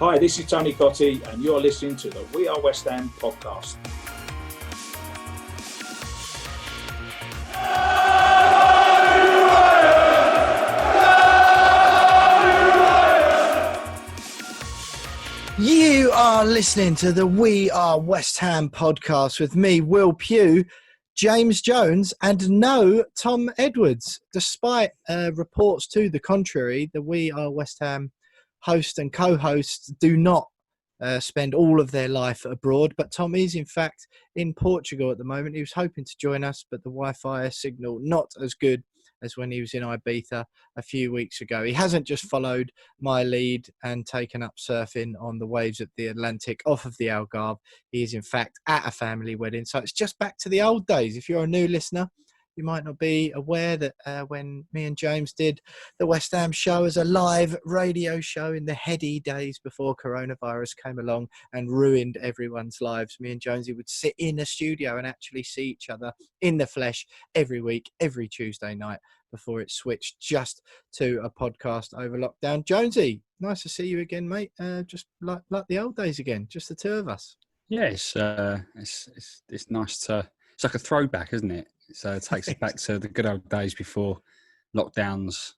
Hi, this is Tony Cottee, and you're listening to the We Are West Ham podcast. You are listening to the We Are West Ham podcast with me, Will Pugh, James Jones, and no Tom Edwards. Despite reports to the contrary, the We Are West Ham host and co-hosts do not spend all of their life abroad. But Tom is, in fact, in Portugal at the moment. He was hoping to join us, but the Wi-Fi signal not as good as when he was in Ibiza a few weeks ago. He hasn't just followed my lead and taken up surfing on the waves of the Atlantic off of the Algarve. He is, in fact, at a family wedding. So it's just back to the old days. If you're a new listener, you might not be aware that when me and James did the West Ham show as a live radio show in the heady days before coronavirus came along and ruined everyone's lives, me and Jonesy would sit in a studio and actually see each other in the flesh every week, every Tuesday night before it switched just to a podcast over lockdown. Jonesy, nice to see you again, mate. Just like the old days again, just the two of us. Yeah, it's nice to. It's like a throwback, isn't it? So it takes us back to the good old days before lockdowns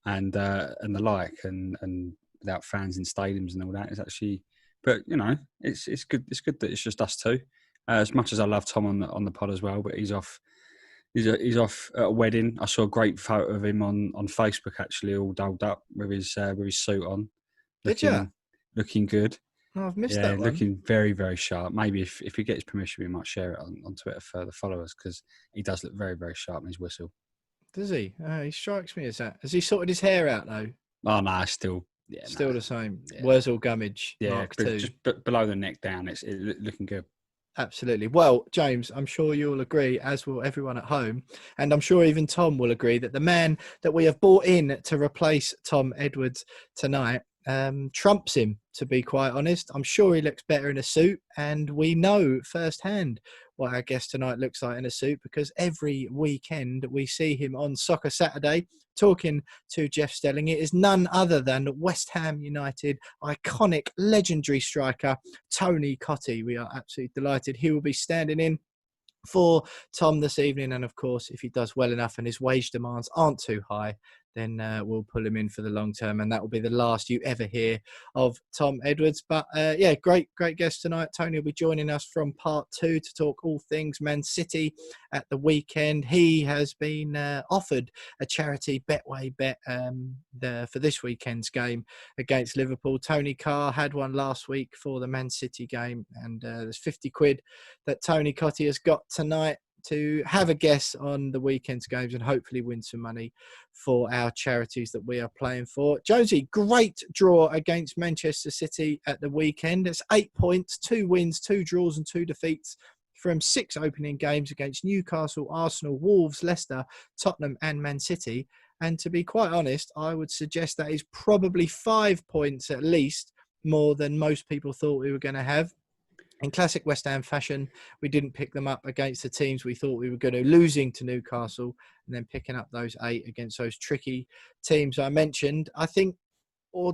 and the like, and without fans in stadiums and all that. It's actually, but you know, it's good. It's good that it's just us two. As much as I love Tom on the pod as well, but he's off. He's off at a wedding. I saw a great photo of him on Facebook, actually, all dolled up with his suit on. Looking good. Oh, I've missed that one. Looking very, very sharp. Maybe if he gets permission, we might share it on Twitter for the followers, because he does look very, very sharp in his whistle. Does he? He strikes me as that. Has he sorted his hair out, though? Oh, no, still the same. Yeah. Wurzel Gummidge, Mark II. Just below the neck down, it's looking good. Absolutely. Well, James, I'm sure you'll agree, as will everyone at home, and I'm sure even Tom will agree, that the man that we have brought in to replace Tom Edwards tonight trumps him, to be quite honest. I'm sure he looks better in a suit, and we know firsthand what our guest tonight looks like in a suit, because every weekend we see him on Soccer Saturday talking to Jeff Stelling. It is none other than West Ham United iconic legendary striker Tony Cottee. We are absolutely delighted he will be standing in for Tom this evening, and of course, if he does well enough and his wage demands aren't too high, then we'll pull him in for the long term, and that will be the last you ever hear of Tom Edwards. But great guest tonight. Tony will be joining us from part 2 to talk all things Man City at the weekend. He has been offered a charity Betway bet for this weekend's game against Liverpool. Tony Carr had one last week for the Man City game, and there's 50 quid that Tony Cottee has got tonight to have a guess on the weekend's games and hopefully win some money for our charities that we are playing for. Jonesy, great draw against Manchester City at the weekend. It's 8 points, 2 wins, 2 draws and 2 defeats from 6 opening games against Newcastle, Arsenal, Wolves, Leicester, Tottenham and Man City. And to be quite honest, I would suggest that is probably 5 points at least more than most people thought we were going to have. In classic West Ham fashion, we didn't pick them up against the teams we thought we were going to, losing to Newcastle and then picking up those 8 against those tricky teams I mentioned. I think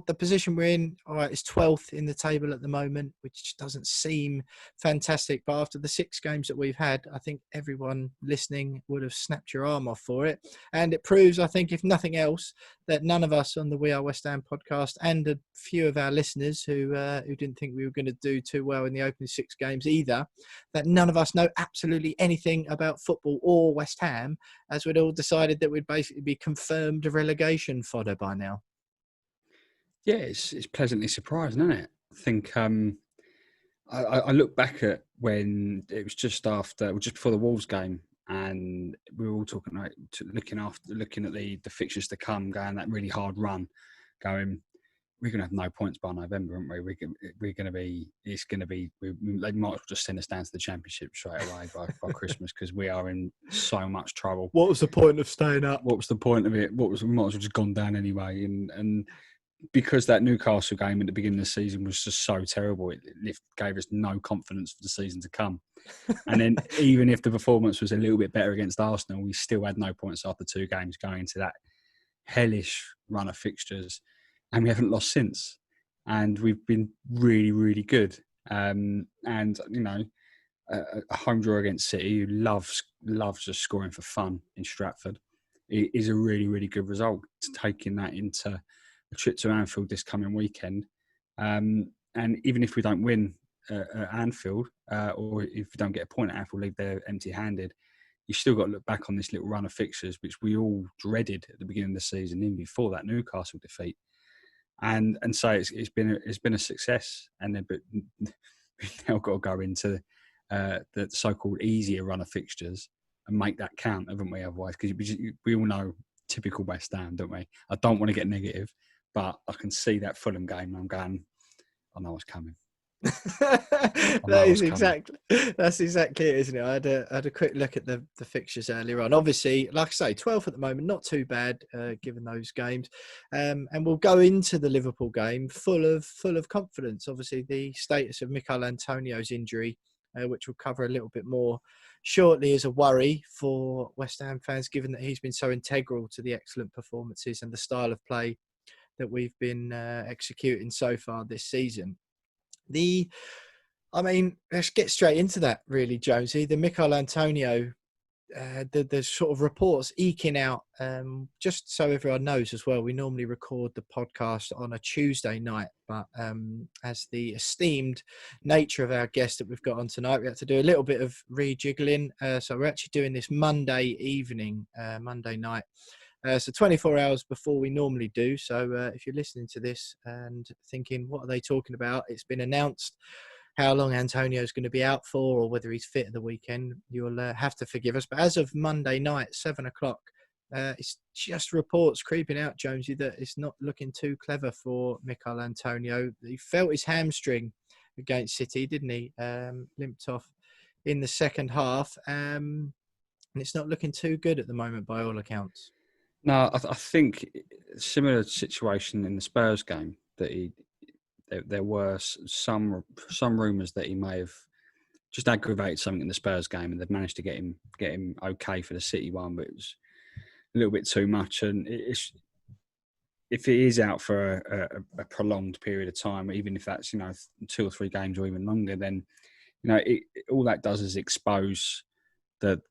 the position we're in, all right, is 12th in the table at the moment, which doesn't seem fantastic. But after the 6 games that we've had, I think everyone listening would have snapped your arm off for it. And it proves, I think, if nothing else, that none of us on the We Are West Ham podcast, and a few of our listeners who didn't think we were going to do too well in the opening 6 games either, that none of us know absolutely anything about football or West Ham, as we'd all decided that we'd basically be confirmed relegation fodder by now. Yeah, it's pleasantly surprising, isn't it? I think I look back at when it was just before the Wolves game, and we were all talking looking at the fixtures to come, going that really hard run, going, we're going to have no points by November, aren't we? They might as well just send us down to the Championship straight away by Christmas, because we are in so much trouble. What was the point of staying up? What was the point of it? We might as well just gone down anyway, and because that Newcastle game at the beginning of the season was just so terrible, it gave us no confidence for the season to come. And then even if the performance was a little bit better against Arsenal, we still had no points after 2 games going into that hellish run of fixtures. And we haven't lost since. and we've been really, really good. And you know, a home draw against City, who loves just scoring for fun in Stratford, it is a really, really good result. Taking that into a trip to Anfield this coming weekend, and even if we don't win at Anfield, or if we don't get a point at Anfield, leave there empty-handed, you still got to look back on this little run of fixtures, which we all dreaded at the beginning of the season, even before that Newcastle defeat, and so it's been a success. And then, but we've now got to go into the so-called easier run of fixtures and make that count, haven't we? Otherwise, because we all know typical West Ham, don't we? I don't want to get negative, but I can see that Fulham game. I'm going, I know what's coming. That's exactly it, isn't it? I had a quick look at the fixtures earlier on. Obviously, like I say, 12th at the moment, not too bad given those games. And we'll go into the Liverpool game full of confidence. Obviously, the status of Mikel Antonio's injury, which we'll cover a little bit more shortly, is a worry for West Ham fans, given that he's been so integral to the excellent performances and the style of play that we've been executing so far this season. Let's get straight into that, really, Jonesy. The Mikel Antonio, the sort of reports eking out, just so everyone knows as well, we normally record the podcast on a Tuesday night, but as the esteemed nature of our guest that we've got on tonight, we had to do a little bit of rejiggling. So we're actually doing this Monday evening, Monday night. So 24 hours before we normally do. So if you're listening to this and thinking, what are they talking about? It's been announced how long Antonio's going to be out for, or whether he's fit at the weekend. You'll have to forgive us. But as of Monday night, 7 o'clock, it's just reports creeping out, Jonesy, that it's not looking too clever for Mikel Antonio. He felt his hamstring against City, didn't he? Limped off in the second half. And it's not looking too good at the moment by all accounts. No, I think similar situation in the Spurs game, that there were some rumours that he may have just aggravated something in the Spurs game, and they've managed to get him okay for the City one, but it was a little bit too much. And if he is out for a prolonged period of time, even if that's 2 or 3 games or even longer, then all that does is expose the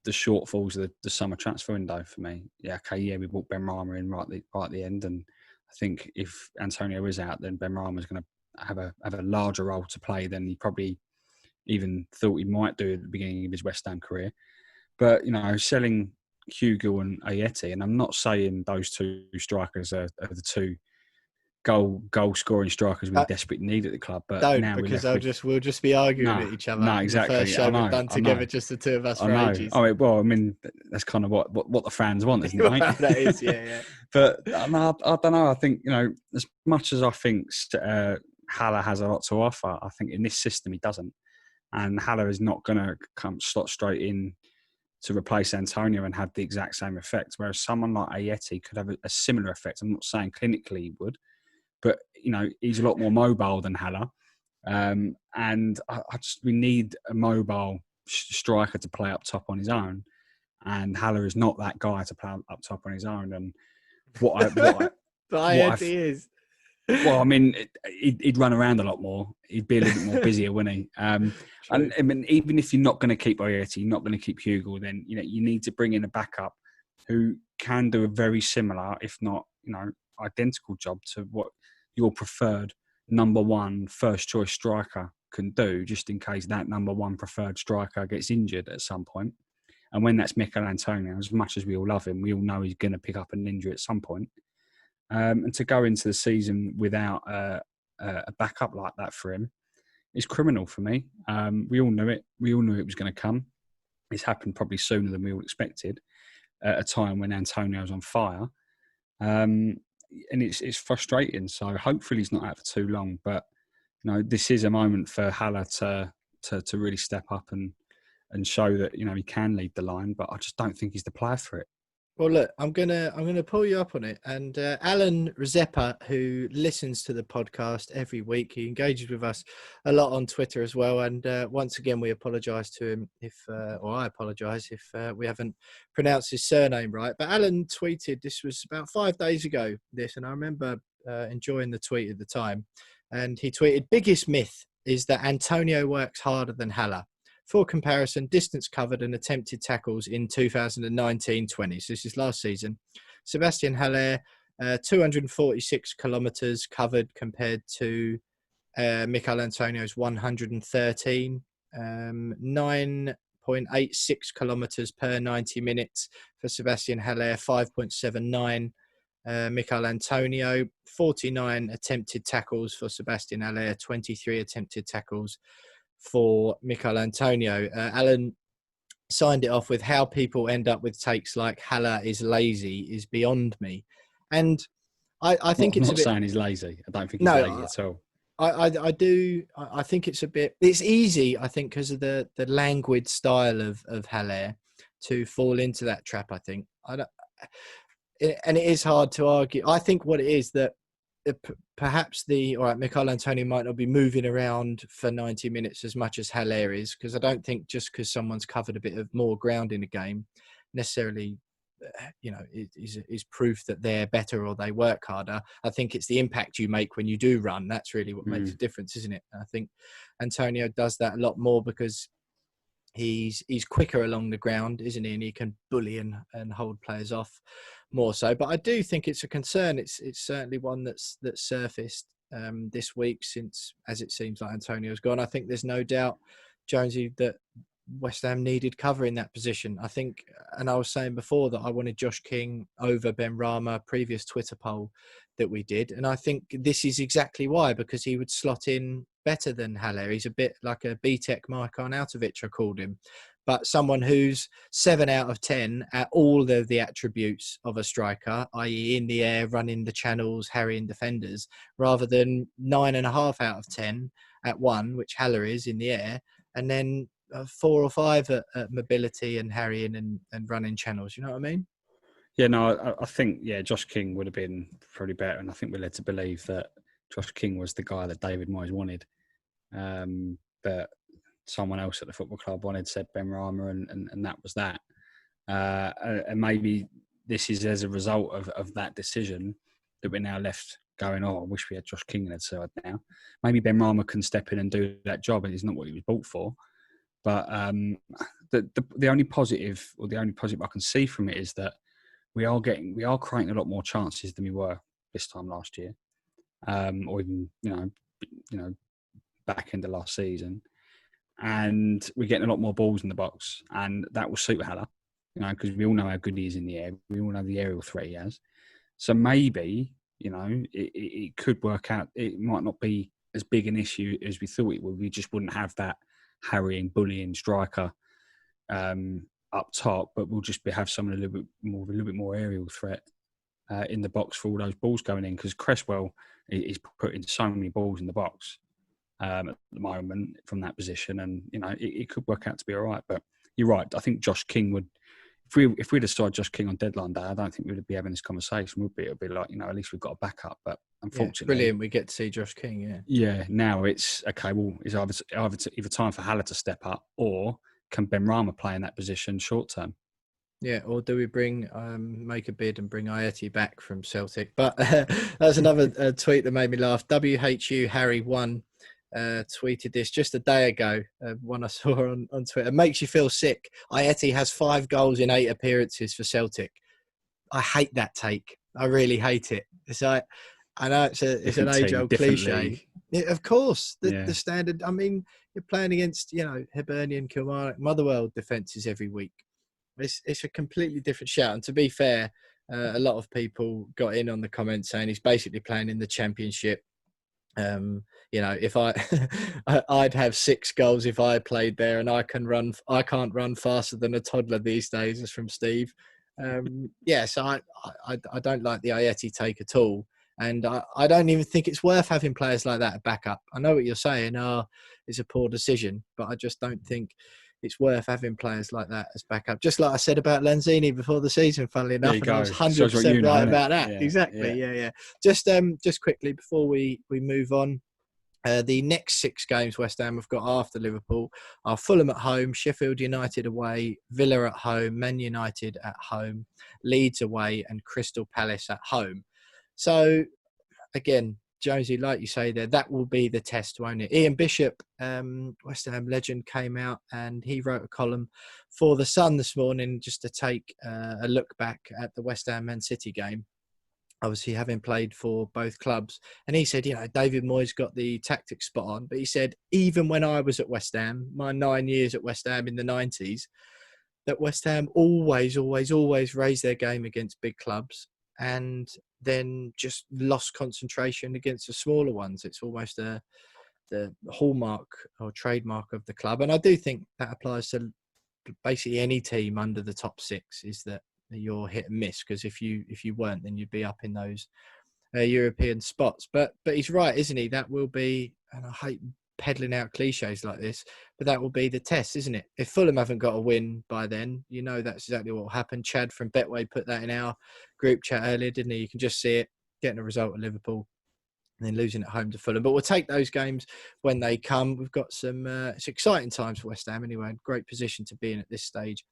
shortfalls of the summer transfer window for me. Yeah, we brought Benrahma in right at the end, and I think if Antonio is out, then Benrahma is going to have a larger role to play than he probably even thought he might do at the beginning of his West Ham career. But selling Hugo and Ayeti, and I'm not saying those two strikers are the two goal scoring strikers we desperately need at the club, but don't, now because we'll just be arguing at each other. No, exactly. The first show we've done together, just the two of us for ages. Oh, well, I mean, that's kind of what the fans want, isn't it? Right? Well, that is, yeah. But I don't know. I think as much as I think Haller has a lot to offer, I think in this system he doesn't, and Haller is not going to slot straight in to replace Antonio and have the exact same effect. Whereas someone like Ayeti could have a similar effect. I'm not saying clinically he would, but he's a lot more mobile than Haller, and we need a mobile striker to play up top on his own, and Haller is not that guy to play up top on his own. And he is. Well, I mean, he'd run around a lot more. He'd be a little bit more busier, wouldn't he? And I mean, even if you're not going to keep Ayeti, you're not going to keep Hugo, then you need to bring in a backup who can do a very similar, if not identical job to what your preferred number one first choice striker can do, just in case that number one preferred striker gets injured at some point. And when that's Mikel Antonio, as much as we all love him, we all know he's going to pick up an injury at some point. And to go into the season without a backup like that for him is criminal for me. We all knew it. We all knew it was going to come. It's happened probably sooner than we all expected at a time when Antonio's on fire. And it's frustrating. So hopefully he's not out for too long. But this is a moment for Haller to really step up and show that he can lead the line. But I just don't think he's the player for it. Well, look, I'm gonna pull you up on it. And Alan Rizeppa, who listens to the podcast every week, he engages with us a lot on Twitter as well. And once again, we apologise to him or I apologise if we haven't pronounced his surname right. But Alan tweeted, this was about 5 days ago, and I remember enjoying the tweet at the time. And he tweeted, biggest myth is that Antonio works harder than Haller. For comparison, distance covered and attempted tackles in 2019-20. So this is last season. Sebastian Haller, 246 kilometres covered compared to Michael Antonio's 113, 9.86 kilometres per 90 minutes for Sebastian Haller, 5.79. Michael Antonio, 49 attempted tackles for Sebastian Haller, 23 attempted tackles for Michael Antonio. Alan signed it off with, how people end up with takes like Haller is lazy is beyond me. And I think I'm it's not a bit, saying he's lazy. I don't think he's lazy at all. I do. I think it's a bit, it's easy, I think, because of the languid style of Haller to fall into that trap, I think. And it is hard to argue. I think what it is that perhaps Michael Antonio might not be moving around for 90 minutes as much as Haller is, because I don't think just because someone's covered a bit of more ground in a game necessarily, is proof that they're better or they work harder. I think it's the impact you make when you do run. That's really what makes a difference, isn't it? I think Antonio does that a lot more because he's quicker along the ground, isn't he? And he can bully and hold players off more so. But I do think it's a concern. It's certainly one that's surfaced this week, since, as it seems like Antonio's gone. I think there's no doubt, Jonesy, that West Ham needed cover in that position. I think, and I was saying before that I wanted Josh King over Ben Rama, previous Twitter poll that we did. And I think this is exactly why, because he would slot in better than Haller. He's a bit like a BTEC Mark Arnautovic, I called him, but someone who's 7 out of 10 at all of the attributes of a striker, i.e. in the air, running the channels, harrying defenders, rather than 9.5 out of 10 at 1, which Haller is in the air, and then 4 or 5 at mobility and harrying and running channels. You know what I mean? Yeah, no, I think, Josh King would have been probably better. And I think we're led to believe that Josh King was the guy that David Moyes wanted. But someone else at the football club said Ben Rama, and that was that. And maybe this is as a result of that decision that we're now left going, I wish we had Josh King in the side now. Maybe Ben Rama can step in and do that job, and it's not what he was bought for. But the only positive, or the only positive I can see from it, is that we are creating a lot more chances than we were this time last year, or even back into last season, and we're getting a lot more balls in the box, and that will suit Haller, because we all know how good he is in the air. We all know the aerial threat he has. So maybe it could work out. It might not be as big an issue as we thought it would. We just wouldn't have that harrying, bullying striker up top, but we'll just have someone a little bit more aerial threat in the box for all those balls going in, because Cresswell is putting so many balls in the box at the moment from that position, and it could work out to be all right. But you're right. I think Josh King would, if we decided Josh King on deadline day, I don't think we would be having this conversation. It would be like, at least we've got a backup. But unfortunately, brilliant. We get to see Josh King. Yeah. Now it's okay. Well, it's either time for Haller to step up, or can Ben Rama play in that position short term? Yeah, or do we make a bid and bring Ayeti back from Celtic? But that's another tweet that made me laugh. WHU Harry 1 tweeted this just a day ago, one I saw on Twitter. Makes you feel sick. Ayeti has 5 goals in 8 appearances for Celtic. I hate that take. I really hate it. It's like, I know it's an age-old cliche. Yeah, of course, the standard. I mean, you're playing against Hibernian, Kilmarnock, Motherwell defences every week. It's a completely different shout. And to be fair, a lot of people got in on the comments saying he's basically playing in the Championship. If I'd have 6 goals if I played there, and I can't run faster than a toddler these days. Is from Steve. So I don't like the Ayeti take at all. And I don't even think it's worth having players like that at backup. I know what you're saying. It's a poor decision, but I just don't think it's worth having players like that as backup. Just like I said about Lanzini before the season, funnily enough, and I was 100% right about that. Yeah, exactly. Yeah. Just quickly before we move on, the next 6 games West Ham have got after Liverpool are Fulham at home, Sheffield United away, Villa at home, Man United at home, Leeds away, and Crystal Palace at home. So again, Jonesy, like you say there, that will be the test, won't it? Ian Bishop, West Ham legend, came out and he wrote a column for The Sun this morning just to take a look back at the West Ham Man City game, obviously having played for both clubs. And he said, David Moyes got the tactics spot on, but he said, even when I was at West Ham, my 9 years at West Ham in the 90s, that West Ham always raised their game against big clubs and then just lost concentration against the smaller ones. It's almost the hallmark or trademark of the club. And I do think that applies to basically any team under the top six, is that you're hit and miss, because if you weren't, then you'd be up in those European spots. But he's right, isn't he? That will be, and I hate peddling out cliches like this, but that will be the test, isn't it? If Fulham haven't got a win by then, that's exactly what will happen. Chad from Betway put that in our group chat earlier, didn't he? You can just see it, getting a result at Liverpool and then losing at home to Fulham. But we'll take those games when they come. We've got some it's exciting times for West Ham anyway. Great position to be in at this stage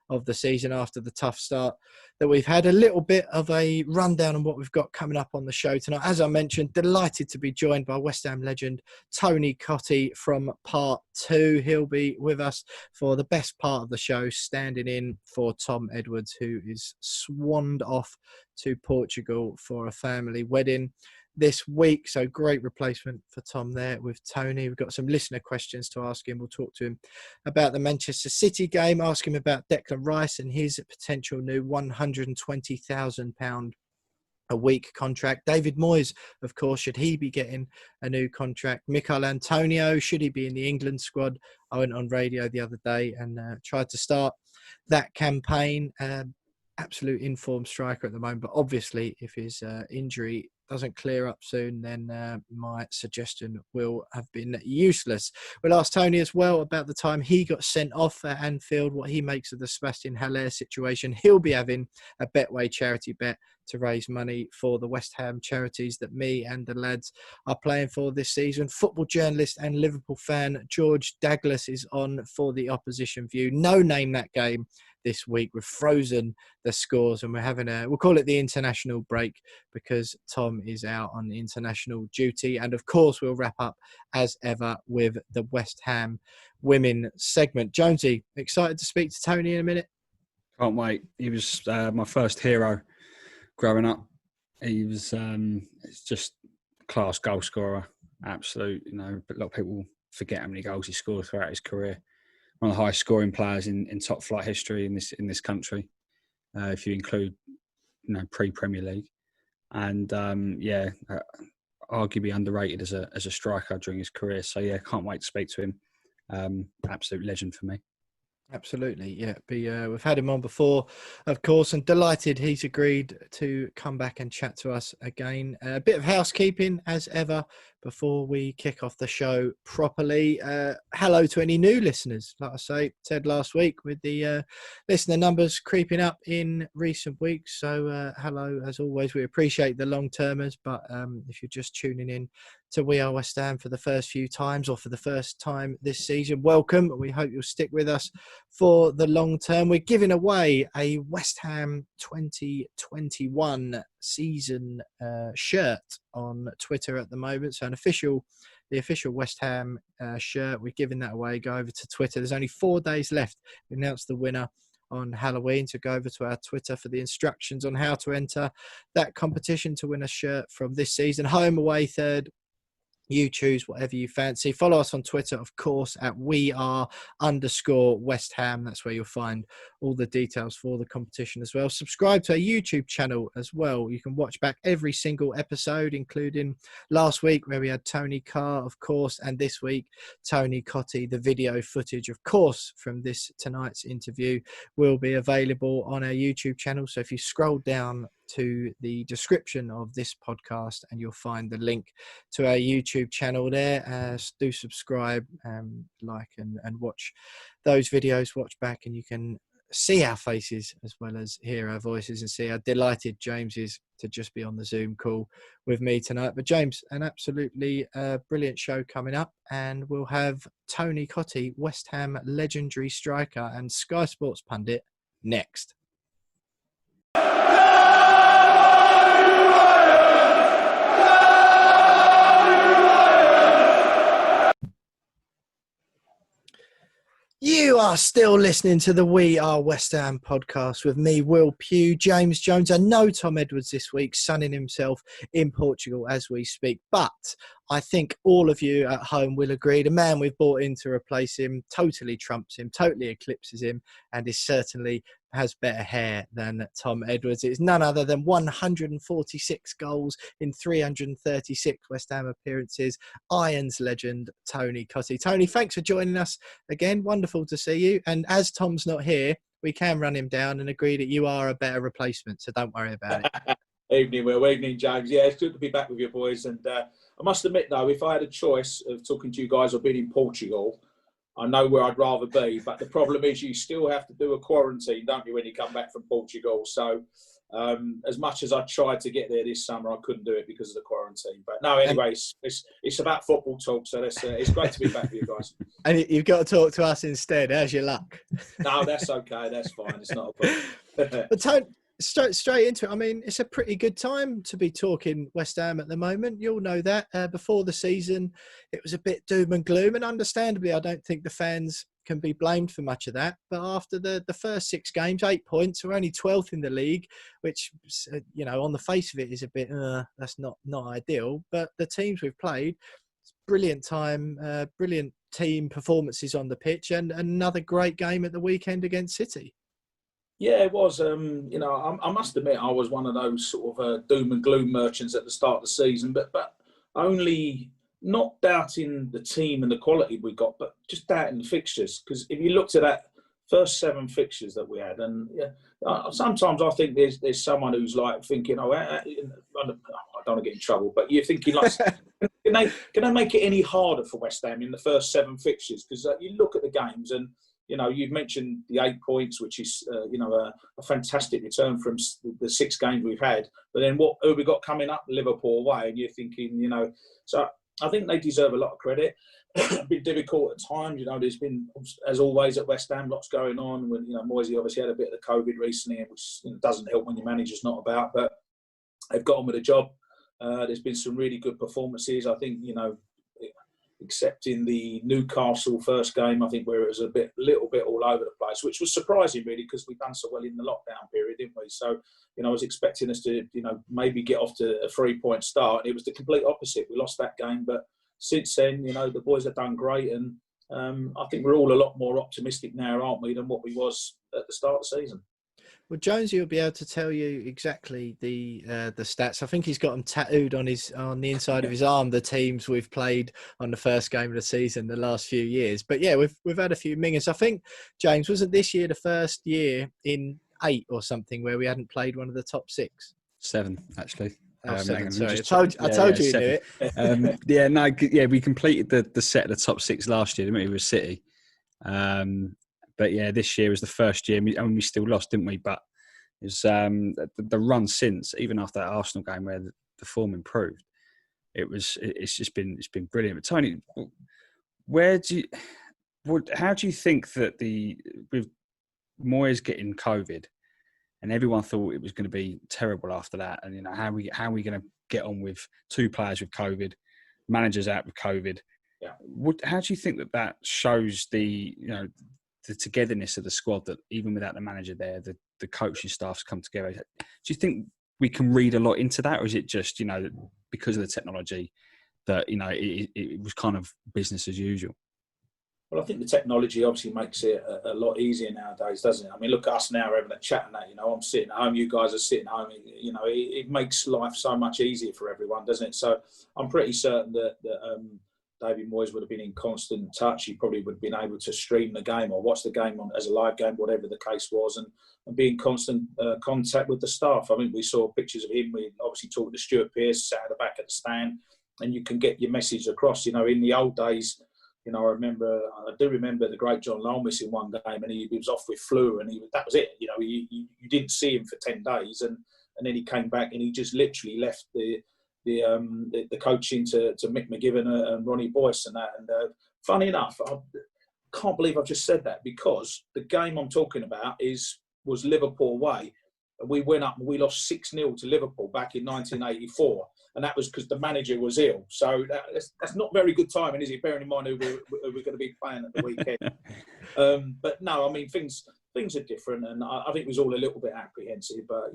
of the season after the tough start that we've had. A little bit of a rundown on what we've got coming up on the show tonight. As I mentioned, delighted to be joined by West Ham legend Tony Cottee from part 2. He'll be with us for the best part of the show, standing in for Tom Edwards, who is swanned off to Portugal for a family wedding this week. So great replacement for Tom there with Tony. We've got some listener questions to ask him. We'll talk to him about the Manchester City game, ask him about Declan Rice and his potential new £120,000 a week contract. David Moyes, of course, should he be getting a new contract? Mikel Antonio, should he be in the England squad? I went on radio the other day and tried to start that campaign. Absolute informed striker at the moment, but obviously if his injury doesn't clear up soon, then my suggestion will have been useless. We'll ask Tony as well about the time he got sent off at Anfield, what he makes of the Sebastian Haller situation. He'll be having a Betway charity bet to raise money for the West Ham charities that me and the lads are playing for this season. Football journalist and Liverpool fan George Douglas is on for the opposition view. No Name That Game this week. We've frozen the scores and we'll call it the international break because Tom is out on international duty. And of course, we'll wrap up as ever with the West Ham women segment. Jonesy, excited to speak to Tony in a minute? Can't wait. He was my first hero growing up. He was it's just class goal scorer. Absolute, but a lot of people forget how many goals he scored throughout his career. One of the highest scoring players in top flight history in this country, if you include pre-Premier League, and arguably underrated as a striker during his career. So yeah, can't wait to speak to him. Absolute legend for me. Absolutely, yeah. We've had him on before, of course, and delighted he's agreed to come back and chat to us again. A bit of housekeeping, as ever, before we kick off the show properly. Hello to any new listeners. Like I said last week, with the listener numbers creeping up in recent weeks. So hello, as always. We appreciate the long-termers, but if you're just tuning in to We Are West Ham for the first few times or for the first time this season, welcome. We hope you'll stick with us for the long term. We're giving away a West Ham 2021 season shirt on Twitter at the moment. So the official West Ham shirt, we're giving that away. Go over to Twitter. There's only 4 days left. We announced the winner on Halloween, so go over to our Twitter for the instructions on how to enter that competition to win a shirt from this season. Home, away, third. You choose whatever you fancy. Follow us on Twitter, of course, at @WeAre_West Ham. That's where you'll find all the details for the competition as well. Subscribe to our YouTube channel as well. You can watch back every single episode, including last week where we had Tony Carr, of course, and this week, Tony Cottee. The video footage, of course, from tonight's interview will be available on our YouTube channel. So if you scroll down to the description of this podcast and you'll find the link to our YouTube channel there. Do subscribe, like and watch those videos, watch back, and you can see our faces as well as hear our voices and see how delighted James is to just be on the Zoom call with me tonight. But James, an absolutely brilliant show coming up, and we'll have Tony Cottee, West Ham legendary striker and Sky Sports pundit, next. are still listening to the We Are West Ham podcast with me, Will Pugh, James Jones, and no Tom Edwards this week, sunning himself in Portugal as we speak. But I think all of you at home will agree the man we've brought in to replace him totally trumps him, totally eclipses him, and is certainly has better hair than Tom Edwards. It's none other than 146 goals in 336 West Ham appearances, Irons legend Tony Cottee. Tony, thanks for joining us again. Wonderful to see you. And as Tom's not here, we can run him down and agree that you are a better replacement, so don't worry about it. Evening, Will. Evening, James. Yeah, it's good to be back with you boys. And I must admit, though, if I had a choice of talking to you guys or being in Portugal, I know where I'd rather be. But the problem is you still have to do a quarantine, don't you, when you come back from Portugal? So as much as I tried to get there this summer, I couldn't do it because of the quarantine. But no, anyway, it's about football talk. So it's great to be back with you guys. And you've got to talk to us instead. How's your luck? No, that's okay. That's fine. It's not a problem. But Tony, straight into it. I mean, it's a pretty good time to be talking West Ham at the moment. You'll know that. Before the season, it was a bit doom and gloom. And understandably, I don't think the fans can be blamed for much of that. But after the first 6 games, 8 points, we're only 12th in the league, which, on the face of it is a bit, that's not ideal. But the teams we've played, it's brilliant time, brilliant team performances on the pitch, and another great game at the weekend against City. Yeah, it was. I must admit, I was one of those sort of doom and gloom merchants at the start of the season, but only not doubting the team and the quality we got, but just doubting the fixtures. Because if you looked at that first 7 fixtures that we had, and sometimes I think there's someone who's like thinking, I don't want to get in trouble, but you're thinking like, can they make it any harder for West Ham in the first 7 fixtures? Because you look at the games and. You've mentioned the 8 points, which is, a fantastic return from the 6 games we've had. But then who have we got coming up? Liverpool away. And you're thinking, so I think they deserve a lot of credit. It's been difficult at times. There's been, as always at West Ham, lots going on. When, Moisey obviously had a bit of the COVID recently, which doesn't help when your manager's not about. But they've got on with the job. There's been some really good performances. I think, except in the Newcastle first game, I think where it was a little bit all over the place, which was surprising really because we'd done so well in the lockdown period, didn't we? So, I was expecting us to, maybe get off to a 3-point start. It was the complete opposite. We lost that game, but since then, the boys have done great, and I think we're all a lot more optimistic now, aren't we, than what we was at the start of the season. Well, Jonesy will be able to tell you exactly the stats. I think he's got them tattooed on the inside of his arm, the teams we've played on the first game of the season the last few years. But yeah, we've had a few mingers. I think, James, wasn't this year the first year in 8 or something where we hadn't played one of the top 6? 7, actually. 7, sorry. I told you 7. Knew it. We completed the set of the top 6 last year, didn't we, with City? But yeah, this year was the first year, and we still lost, didn't we? But it was the run since, even after that Arsenal game where the form improved, it's been brilliant. But Tony, how do you think that with Moyes getting COVID, and everyone thought it was going to be terrible after that, and how are we going to get on with 2 players with COVID, managers out with COVID? Yeah. How do you think that shows the togetherness of the squad, that even without the manager there, the coaching staff's come together? Do you think we can read a lot into that, or is it just, because of the technology that, it was kind of business as usual? Well, I think the technology obviously makes it a lot easier nowadays, doesn't it? I mean, look at us now, we're having a chat and that, I'm sitting at home, you guys are sitting at home, it makes life so much easier for everyone, doesn't it? So I'm pretty certain that David Moyes would have been in constant touch. He probably would have been able to stream the game or watch the game as a live game, whatever the case was, and be in constant contact with the staff. I mean, we saw pictures of him. We obviously talked to Stuart Pearce, sat at the back of the stand, and you can get your message across. In the old days, I do remember the great John Lyle missing one game, and he was off with flu, and that was it. You didn't see him for 10 days, and then he came back, and he just literally left the coaching to Mick McGivern and Ronnie Boyce and that. And funny enough, I can't believe I've just said that, because the game I'm talking about was Liverpool away. We went up and we lost 6-0 to Liverpool back in 1984. and that was because the manager was ill. So that's not very good timing, is it? Bearing in mind who we're going to be playing at the weekend. But no, I mean things are different, and I think it was all a little bit apprehensive. But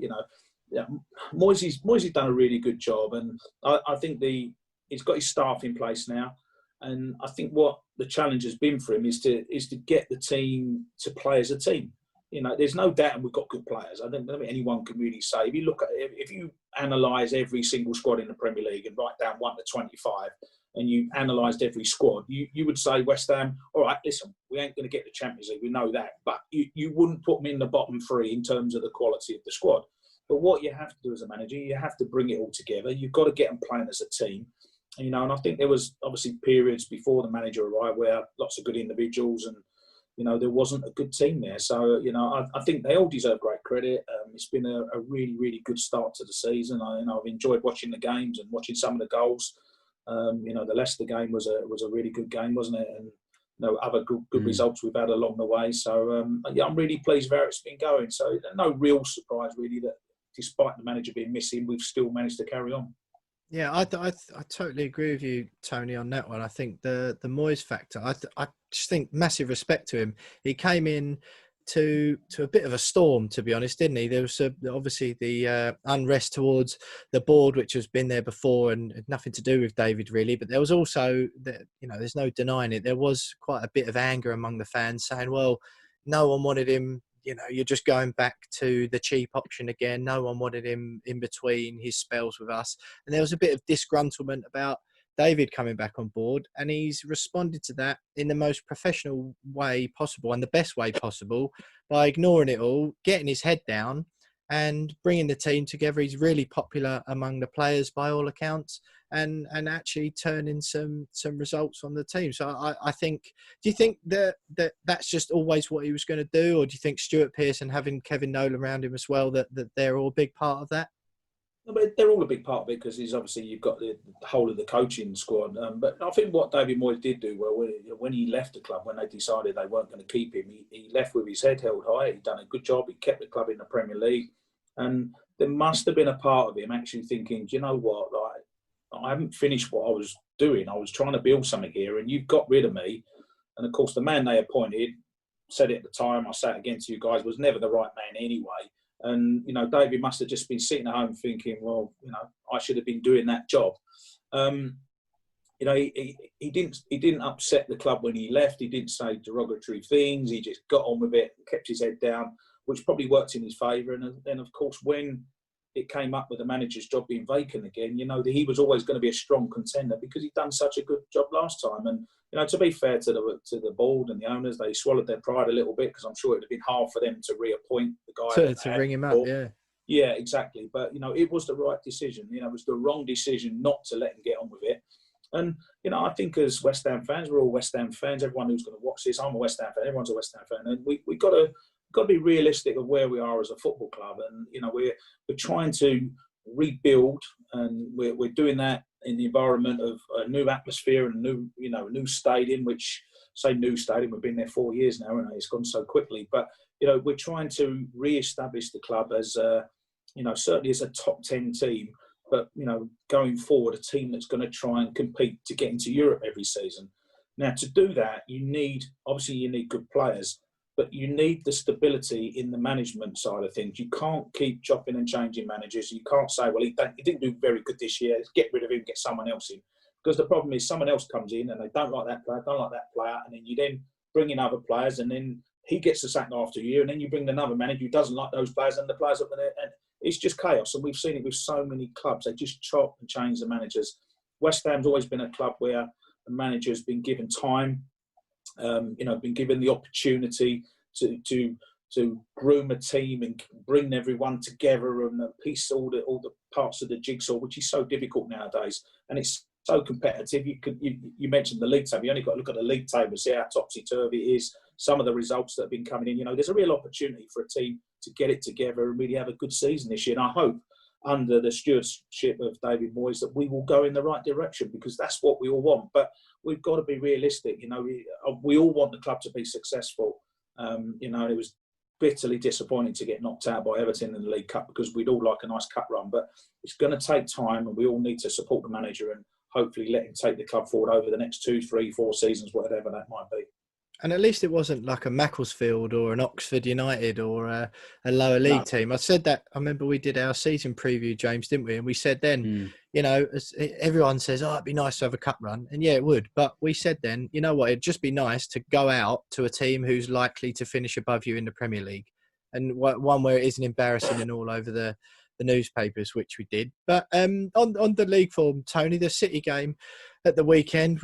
yeah, Moisey's done a really good job, and I think he's got his staff in place now. And I think what the challenge has been for him is to get the team to play as a team. There's no doubt we've got good players. I don't think anyone can really say. If you analyse every single squad in the Premier League and write down 1 to 25, and you analysed every squad, you would say West Ham, all right, listen, we ain't going to get the Champions League, we know that. But you wouldn't put them in the bottom 3 in terms of the quality of the squad. But what you have to do as a manager, you have to bring it all together. You've got to get them playing as a team. And I think there was obviously periods before the manager arrived where lots of good individuals and, there wasn't a good team there. So, I think they all deserve great credit. It's been a really, really good start to the season. I've enjoyed watching the games and watching some of the goals. The Leicester game was a really good game, wasn't it? And, other good results we've had along the way. So, I'm really pleased with how it's been going. So, no real surprise, really, that despite the manager being missing, we've still managed to carry on. Yeah, I totally agree with you, Tony, on that one. I think the Moyes factor, I just think massive respect to him. He came in to a bit of a storm, to be honest, didn't he? There was obviously the unrest towards the board, which has been there before and had nothing to do with David, really. But there was also, there's no denying it, there was quite a bit of anger among the fans saying, well, no one wanted him. You're just going back to the cheap option again. No one wanted him in between his spells with us. And there was a bit of disgruntlement about David coming back on board. And he's responded to that in the most professional way possible and the best way possible by ignoring it all, getting his head down and bringing the team together. He's really popular among the players by all accounts and actually turning some results on the team. So I think, do you think that's just always what he was going to do? Or do you think Stuart Pearce and having Kevin Nolan around him as well, that they're all a big part of that? But they're all a big part of it because you've got the whole of the coaching squad. But I think what David Moyes did do well when he left the club, when they decided they weren't going to keep him, he left with his head held high. He'd done a good job. He kept the club in the Premier League, and there must have been a part of him actually thinking, do you know what? I haven't finished what I was doing. I was trying to build something here, and you've got rid of me. And of course, the man they appointed, said it at the time, I say it again to you guys, was never the right man anyway. And, David must have just been sitting at home thinking, well, I should have been doing that job. He didn't upset the club when he left. He didn't say derogatory things. He just got on with it, kept his head down, which probably worked in his favour. And then, of course, when it came up with the manager's job being vacant again, that he was always going to be a strong contender because he'd done such a good job last time. And, to be fair to the board and the owners, they swallowed their pride a little bit because I'm sure it would have been hard for them to reappoint the guy. To ring him up, yeah. Yeah, exactly. But, it was the right decision. It was the wrong decision not to let him get on with it. And, I think as West Ham fans, we're all West Ham fans. Everyone who's going to watch this, I'm a West Ham fan. Everyone's a West Ham fan. And we got to be realistic of where we are as a football club. And, we're trying to rebuild, and we're doing that in the environment of a new atmosphere and a new stadium, which, say new stadium, we've been there 4 years now, and it's gone so quickly. But, we're trying to re-establish the club as, certainly as a top 10 team, but, going forward, a team that's going to try and compete to get into Europe every season. Now, to do that, you need good players, but you need the stability in the management side of things. You can't keep chopping and changing managers. You can't say, well, he didn't do very good this year, let's get rid of him, get someone else in. Because the problem is someone else comes in and they don't like that player, and then you then bring in other players, and then he gets the sack after a year, and then you bring another manager who doesn't like those players, and the players up there, and it's just chaos. And we've seen it with so many clubs. They just chop and change the managers. West Ham's always been a club where the manager's been given time, been given the opportunity to groom a team and bring everyone together and piece all the parts of the jigsaw, which is so difficult nowadays. And it's so competitive. You mentioned the league table. You only got to look at the league table, see how topsy-turvy it is. Some of the results that have been coming in. There's a real opportunity for a team to get it together and really have a good season this year. And I hope, under the stewardship of David Moyes, that we will go in the right direction, because that's what we all want. But we've got to be realistic. We all want the club to be successful. It was bitterly disappointing to get knocked out by Everton in the League Cup, because we'd all like a nice cup run. But it's going to take time, and we all need to support the manager and hopefully let him take the club forward over the next 2, 3, 4 seasons, whatever that might be. And at least it wasn't like a Macclesfield or an Oxford United or a lower league team. I said that, I remember we did our season preview, James, didn't we? And we said then, you know, as everyone says, oh, it'd be nice to have a cup run. And yeah, it would. But we said then, you know what, it'd just be nice to go out to a team who's likely to finish above you in the Premier League. And one where it isn't embarrassing and all over the newspapers, which we did. But on the league form, Tony, the City game at the weekend,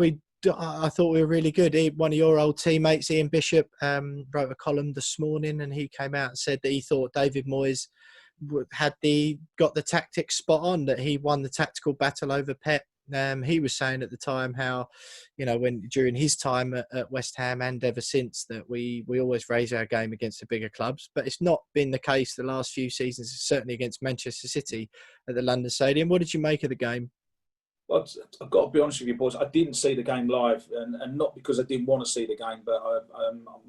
I thought we were really good. One of your old teammates, Ian Bishop, wrote a column this morning, and he came out and said that he thought David Moyes got the tactics spot on, that he won the tactical battle over Pep. He was saying at the time how, you know, when during his time at West Ham and ever since, that we always raise our game against the bigger clubs, but it's not been the case the last few seasons, certainly against Manchester City at the London Stadium. What did you make of the game? Well, I've got to be honest with you, boys. I didn't see the game live, and not because I didn't want to see the game, but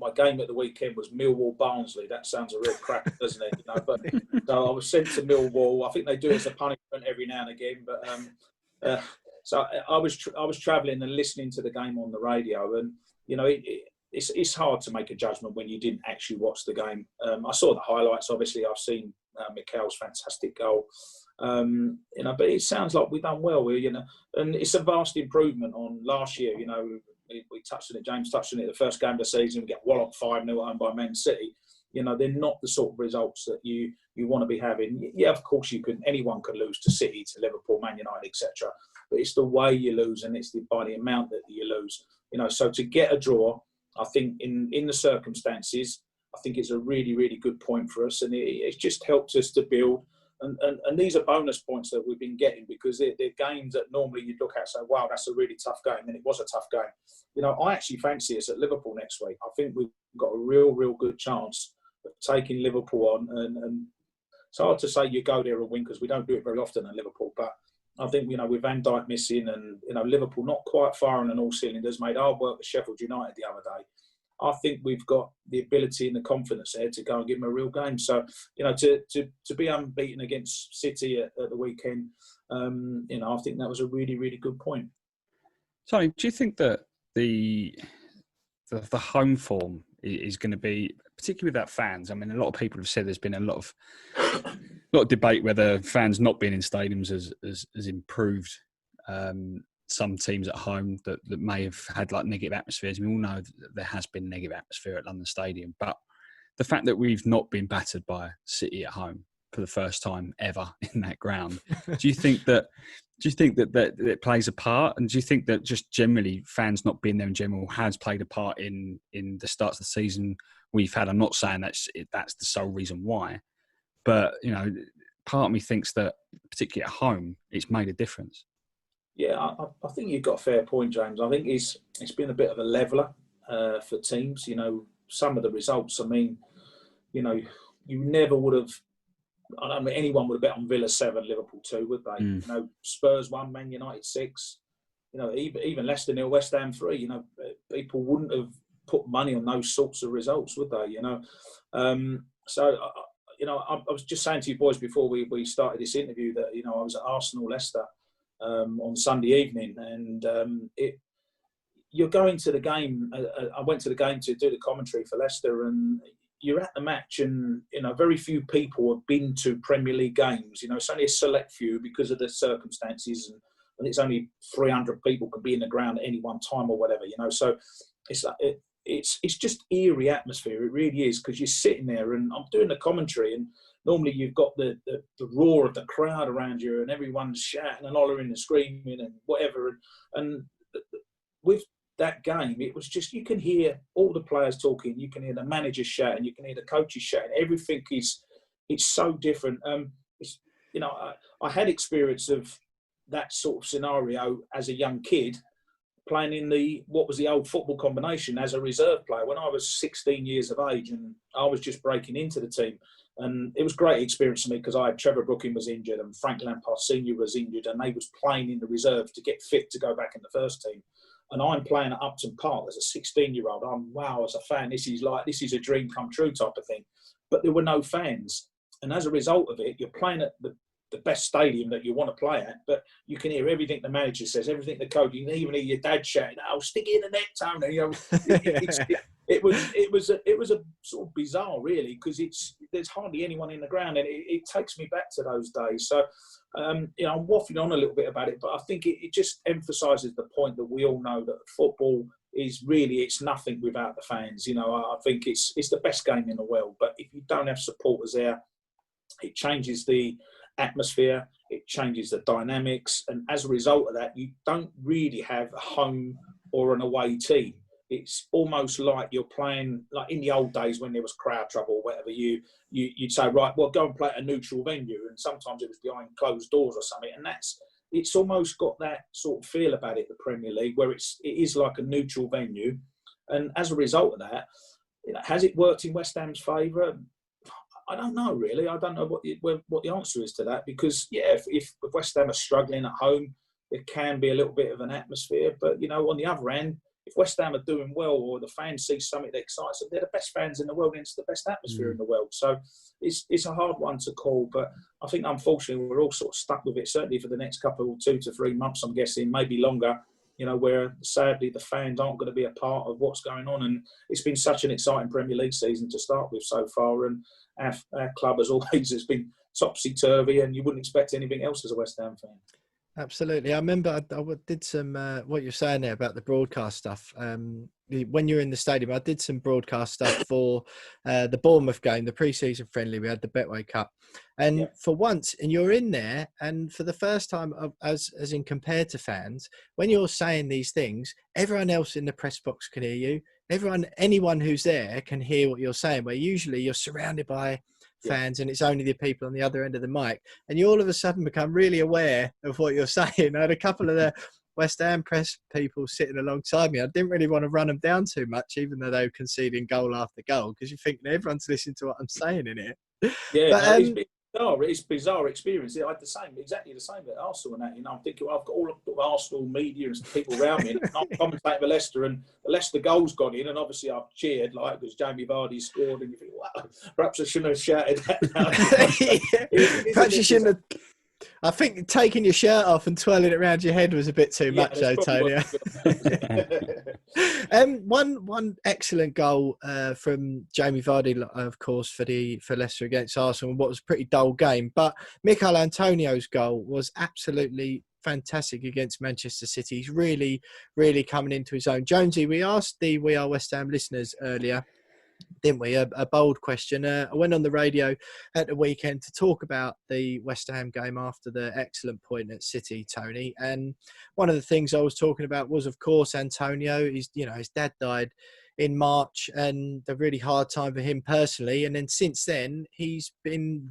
my game at the weekend was Millwall-Barnsley. That sounds a real crack, doesn't it? You know, but so I was sent to Millwall. I think they do it as a punishment every now and again. But so I was travelling and listening to the game on the radio, and you know, it's hard to make a judgment when you didn't actually watch the game. I saw the highlights. Obviously, I've seen Mikel's fantastic goal. You know, but it sounds like we've done well. You know, and it's a vast improvement on last year. You know, we touched on it. James touched on it. The first game of the season, we get walloped 5-0 at home by Man City. You know, they're not the sort of results that you want to be having. Yeah, of course, anyone could lose to City, to Liverpool, Man United, etc. But it's the way you lose, and it's by the amount that you lose. You know, so to get a draw, I think in the circumstances, I think it's a really, really good point for us, and it's just helped us to build. And these are bonus points that we've been getting, because they're games that normally you'd look at and say, wow, that's a really tough game. And it was a tough game. You know, I actually fancy us at Liverpool next week. I think we've got a real, real good chance of taking Liverpool on. And it's hard to say you go there and win, because we don't do it very often at Liverpool. But I think, you know, with Van Dijk missing and, you know, Liverpool not quite firing on all cylinders, made our work with Sheffield United the other day. I think we've got the ability and the confidence there to go and give them a real game. So, you know, to be unbeaten against City at the weekend, you know, I think that was a really, really good point. Tony, do you think that the home form is going to be, particularly without fans? I mean, a lot of people have said there's been a lot of debate whether fans not being in stadiums has improved some teams at home that may have had like negative atmospheres. We all know that there has been negative atmosphere at London Stadium, but the fact that we've not been battered by City at home for the first time ever in that ground, do you think that it plays a part? And do you think that just generally fans not being there in general has played a part in the starts of the season we've had? I'm not saying that's the sole reason why, but you know, part of me thinks that particularly at home, it's made a difference. Yeah, I think you've got a fair point, James. I think it's been a bit of a leveller for teams. You know, some of the results, I mean, you know, you never would have, I don't mean anyone would have bet on Villa 7, Liverpool 2, would they? You know, Spurs 1, Man United 6. You know, even Leicester 0, West Ham 3. You know, people wouldn't have put money on those sorts of results, would they? You know, so, you know, I was just saying to you boys before we started this interview that, you know, I was at Arsenal Leicester on Sunday evening, and you're going to the game. I went to the game to do the commentary for Leicester, and you're at the match, and you know, very few people have been to Premier League games. You know, it's only a select few because of the circumstances, and it's only 300 people can be in the ground at any one time or whatever. You know, so it's just eerie atmosphere. It really is, because you're sitting there, and I'm doing the commentary, and normally you've got the roar of the crowd around you, and everyone's shouting and hollering and screaming and whatever. And with that game, it was just, you can hear all the players talking, you can hear the managers shouting, you can hear the coaches shouting. Everything it's so different. You know, I had experience of that sort of scenario as a young kid, playing in what was the old football combination as a reserve player when I was 16 years of age, and I was just breaking into the team. And it was a great experience for me, because I had Trevor Brooking was injured and Frank Lampard Senior was injured, and they was playing in the reserve to get fit to go back in the first team. and I'm playing at Upton Park as a 16-year-old. As a fan, this is a dream come true type of thing. But there were no fans, and as a result of it, you're playing at the best stadium that you want to play at, but you can hear everything the manager says, everything the coach. You can even hear your dad shouting, "Oh, stick it in the net, Tony." You know, it was a sort of bizarre, really, because there's hardly anyone in the ground, and it takes me back to those days. So, I'm waffling on a little bit about it, but I think it just emphasises the point that we all know that football is really, it's nothing without the fans. I think it's the best game in the world, but if you don't have supporters there, it changes the atmosphere, it changes the dynamics, and as a result of that, you don't really have a home or an away team. It's almost like you're playing, like in the old days when there was crowd trouble or whatever, you'd say, right, well, go and play at a neutral venue, and sometimes it was behind closed doors or something, and it's almost got that sort of feel about it, the Premier League, where it is like a neutral venue, and as a result of that, has it worked in West Ham's favour? I don't know, really. I don't know what the answer is to that, because, if West Ham are struggling at home, there can be a little bit of an atmosphere. But, on the other hand, if West Ham are doing well, or the fans see something that excites them, they're the best fans in the world, and it's the best atmosphere in the world. So it's a hard one to call. But I think, unfortunately, we're all sort of stuck with it, certainly for the next couple, 2 to 3 months, I'm guessing, maybe longer, where sadly the fans aren't going to be a part of what's going on. And it's been such an exciting Premier League season to start with so far. And our club, as always, has been topsy-turvy, and you wouldn't expect anything else as a West Ham fan. Absolutely. I remember I did some, what you're saying there about the broadcast stuff. When you're in the stadium, I did some broadcast stuff for the Bournemouth game, the pre-season friendly. We had the Betway Cup. And for once, and you're in there, and for the first time, as in compared to fans, when you're saying these things, everyone else in the press box can hear you. Anyone who's there can hear what you're saying, where usually you're surrounded by fans and it's only the people on the other end of the mic, and you all of a sudden become really aware of what you're saying. I had a couple of the West Ham press people sitting alongside me. I didn't really want to run them down too much, even though they were conceding goal after goal, because you think everyone's listening to what I'm saying in it. It's bizarre experience. I had exactly the same at Arsenal and that. I'm thinking, I've got all of Arsenal media and people around me, and I'm commentating for Leicester, and the Leicester goal's gone in, and obviously I've cheered because Jamie Vardy scored, and you think, wow, perhaps I shouldn't have shouted that. Perhaps you shouldn't have. I think taking your shirt off and twirling it around your head was a bit too much, though, Tony. One excellent goal from Jamie Vardy, of course, for Leicester against Arsenal, and what was a pretty dull game. But Michail Antonio's goal was absolutely fantastic against Manchester City. He's really, really coming into his own. Jonesy, we asked the We Are West Ham listeners earlier, didn't we? A bold question. I went on the radio at the weekend to talk about the West Ham game after the excellent point at City, Tony. And one of the things I was talking about was, of course, Antonio. His dad died in March, and a really hard time for him personally. And then since then, he's been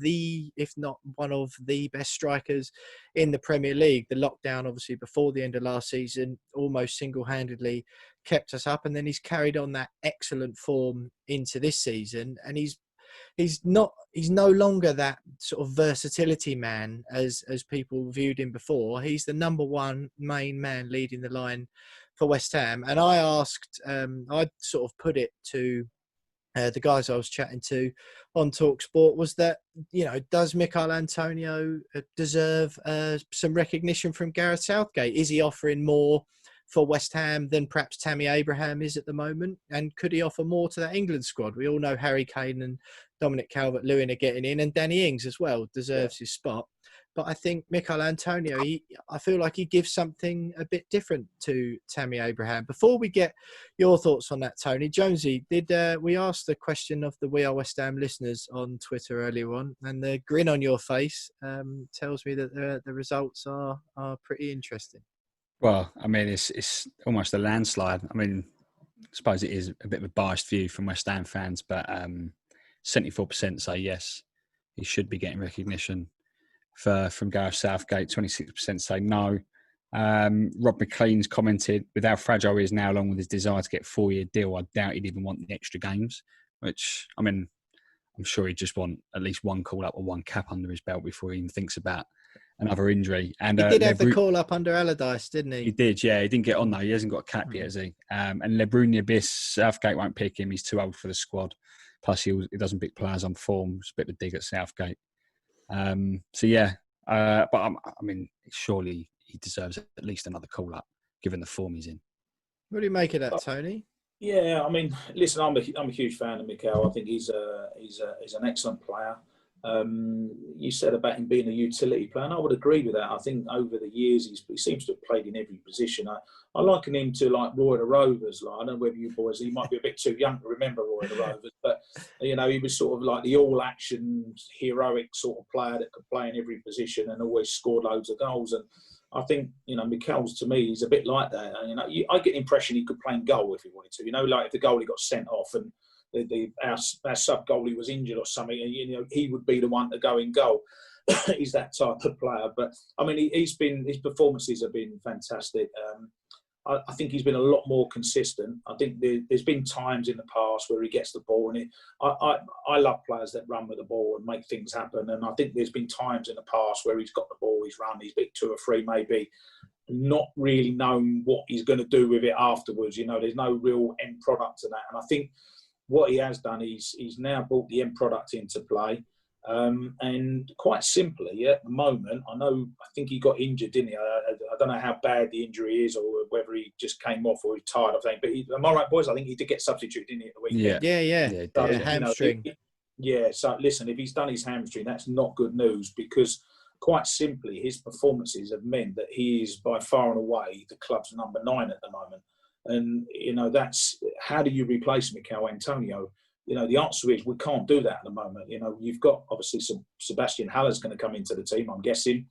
if not one of the best strikers in the Premier League. The lockdown, obviously, before the end of last season, almost single-handedly kept us up, and then he's carried on that excellent form into this season, and he's no longer that sort of versatility man as people viewed him before. He's the number one main man leading the line for West Ham. And I asked, I sort of put it to the guys I was chatting to on TalkSport, was that, does Michail Antonio deserve some recognition from Gareth Southgate? Is he offering more for West Ham than perhaps Tammy Abraham is at the moment? And could he offer more to that England squad? We all know Harry Kane and Dominic Calvert-Lewin are getting in, and Danny Ings as well deserves his spot. But I think Michail Antonio, I feel like he gives something a bit different to Tammy Abraham. Before we get your thoughts on that, Tony, Jonesy, we asked the question of the We Are West Ham listeners on Twitter earlier on, and the grin on your face tells me that the results are pretty interesting. Well, I mean, it's almost a landslide. I mean, I suppose it is a bit of a biased view from West Ham fans, but 74% say yes, he should be getting recognition from Gareth Southgate. 26% say no. Rob McLean's commented, with how fragile he is now, along with his desire to get a 4-year deal, I doubt he'd even want the extra games, which, I mean, I'm sure he'd just want at least one call-up or one cap under his belt before he even thinks about another injury. And he did have the call up under Allardyce, didn't he? He did, yeah. He didn't get on though. He hasn't got a cap yet, has he? And Lebrun Abyss, Southgate won't pick him. He's too old for the squad. Plus, he doesn't pick players on form. It's a bit of a dig at Southgate. So yeah, but I mean, surely he deserves at least another call up, given the form he's in. What do you make of that, Tony? Yeah, I mean, listen, I'm a huge fan of Mikel. I think he's an excellent player. You said about him being a utility player, and I would agree with that. I think over the years he seems to have played in every position. I liken him to like Roy the Rovers. Like, I don't know whether you boys, he might be a bit too young to remember Roy the Rovers, but you know, he was sort of like the all-action heroic sort of player that could play in every position and always scored loads of goals. And I think, you know, Mikel's to me, he's a bit like that. You know, I get the impression he could play in goal if he wanted to. You know, like if the goalie got sent off and our sub goalie was injured or something, and you know, he would be the one to go in goal. He's that type of player. But I mean, his performances have been fantastic. I think he's been a lot more consistent. I think there's been times in the past where he gets the ball, and I love players that run with the ball and make things happen. And I think there's been times in the past where he's got the ball, he's run, he's beat 2 or 3 maybe, not really knowing what he's going to do with it afterwards. You know, there's no real end product to that. And I think what he has done, he's now brought the end product into play. And quite simply, at the moment, I think he got injured, didn't he? I don't know how bad the injury is or whether he just came off or he's tired of things. But am I right, boys? I think he did get substituted, didn't he, at the weekend? Yeah. So, hamstring. So listen, if he's done his hamstring, that's not good news, because quite simply, his performances have meant that he is by far and away the club's number 9 at the moment. And, you know, that's how do you replace Mikel Antonio? You know, the answer is we can't do that at the moment. You know, you've got obviously Sebastian Haller's going to come into the team, I'm guessing,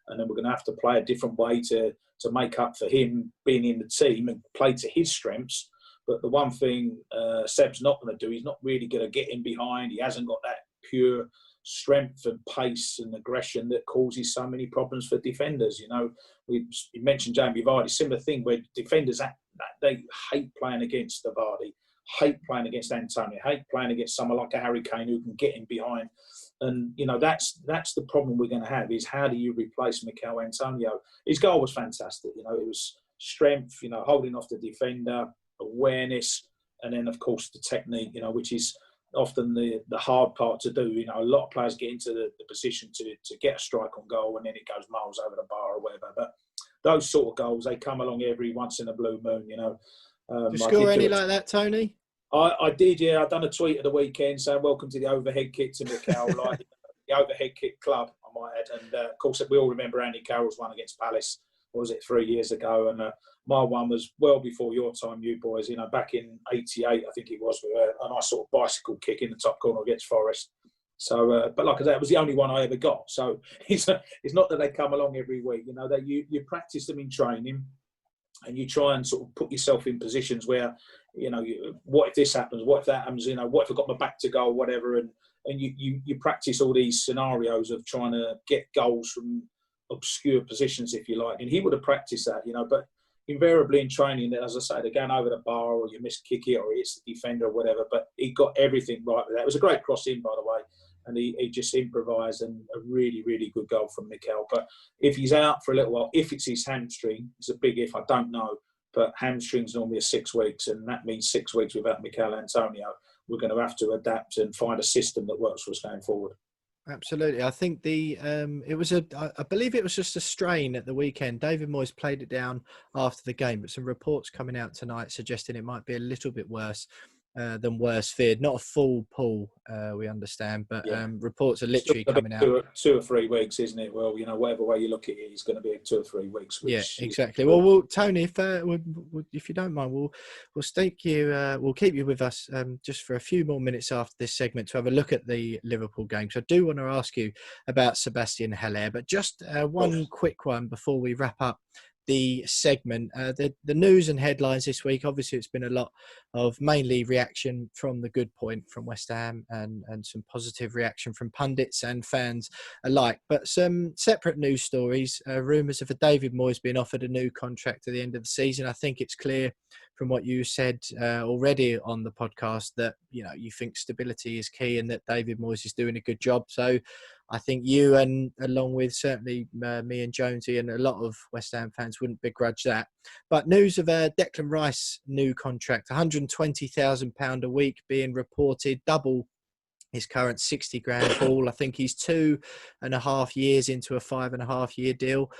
and then we're going to have to play a different way to make up for him being in the team and play to his strengths. But the one thing Seb's not going to do, he's not really going to get in behind. He hasn't got that pure strength and pace and aggression that causes so many problems for defenders. You know, you mentioned Jamie Vardy, similar thing where defenders, they hate playing against the Vardy, hate playing against Antonio, hate playing against someone like a Harry Kane who can get in behind. And, you know, that's the problem we're going to have, is how do you replace Mikel Antonio? His goal was fantastic. You know, it was strength, you know, holding off the defender, awareness, and then, of course, the technique, you know, which is often the hard part to do. You know, a lot of players get into the position to get a strike on goal and then it goes miles over the bar or whatever. But those sort of goals, they come along every once in a blue moon, you know. Did you score any like that, Tony? I did, yeah. I done a tweet at the weekend saying welcome to the overhead kick to Mikel, like the overhead kick club, I might add. And of course, we all remember Andy Carroll's one against Palace. What was it, 3 years ago? And my one was well before your time, you boys. You know, back in '88, I think it was, with a nice sort of bicycle kick in the top corner against Forest. So, but like I said, it was the only one I ever got. So it's not that they come along every week. You know, that you practice them in training, and you try and sort of put yourself in positions where, you know, what if this happens? What if that happens? You know, what if I've got my back to goal, whatever. And you practice all these scenarios of trying to get goals from obscure positions, if you like. And he would have practiced that, you know, but invariably in training, as I say, they're going over the bar or you miss kick it or it's the defender or whatever. But he got everything right with that. It was a great cross in, by the way. And he just improvised, and a really, really good goal from Mikel. But if he's out for a little while, if it's his hamstring, it's a big if, I don't know. But hamstrings normally are 6 weeks, and that means 6 weeks without Mikel Antonio. We're going to have to adapt and find a system that works for us going forward. Absolutely. I think I believe it was just a strain at the weekend. David Moyes played it down after the game, but some reports coming out tonight suggesting it might be a little bit worse than worse feared. Not a full pull, we understand, but reports are literally coming out. 2 or 3 weeks, isn't it? Well, you know, whatever way you look at it, it's going to be 2 or 3 weeks. Yeah, exactly. Well, Tony, if you don't mind, we'll keep you with us just for a few more minutes after this segment to have a look at the Liverpool game. So I do want to ask you about Sebastian Haller, but just one quick one before we wrap up the segment. The news and headlines this week, obviously it's been a lot of mainly reaction from the Good Point from West Ham and some positive reaction from pundits and fans alike, but some separate news stories, rumours of a David Moyes being offered a new contract at the end of the season. I think it's clear from what you said already on the podcast that, you know, you think stability is key and that David Moyes is doing a good job. So I think you, and along with certainly me and Jonesy and a lot of West Ham fans, wouldn't begrudge that. But news of Declan Rice new contract, £120,000 a week being reported, double his current 60 grand haul. I think he's 2.5 years into a 5.5 year deal.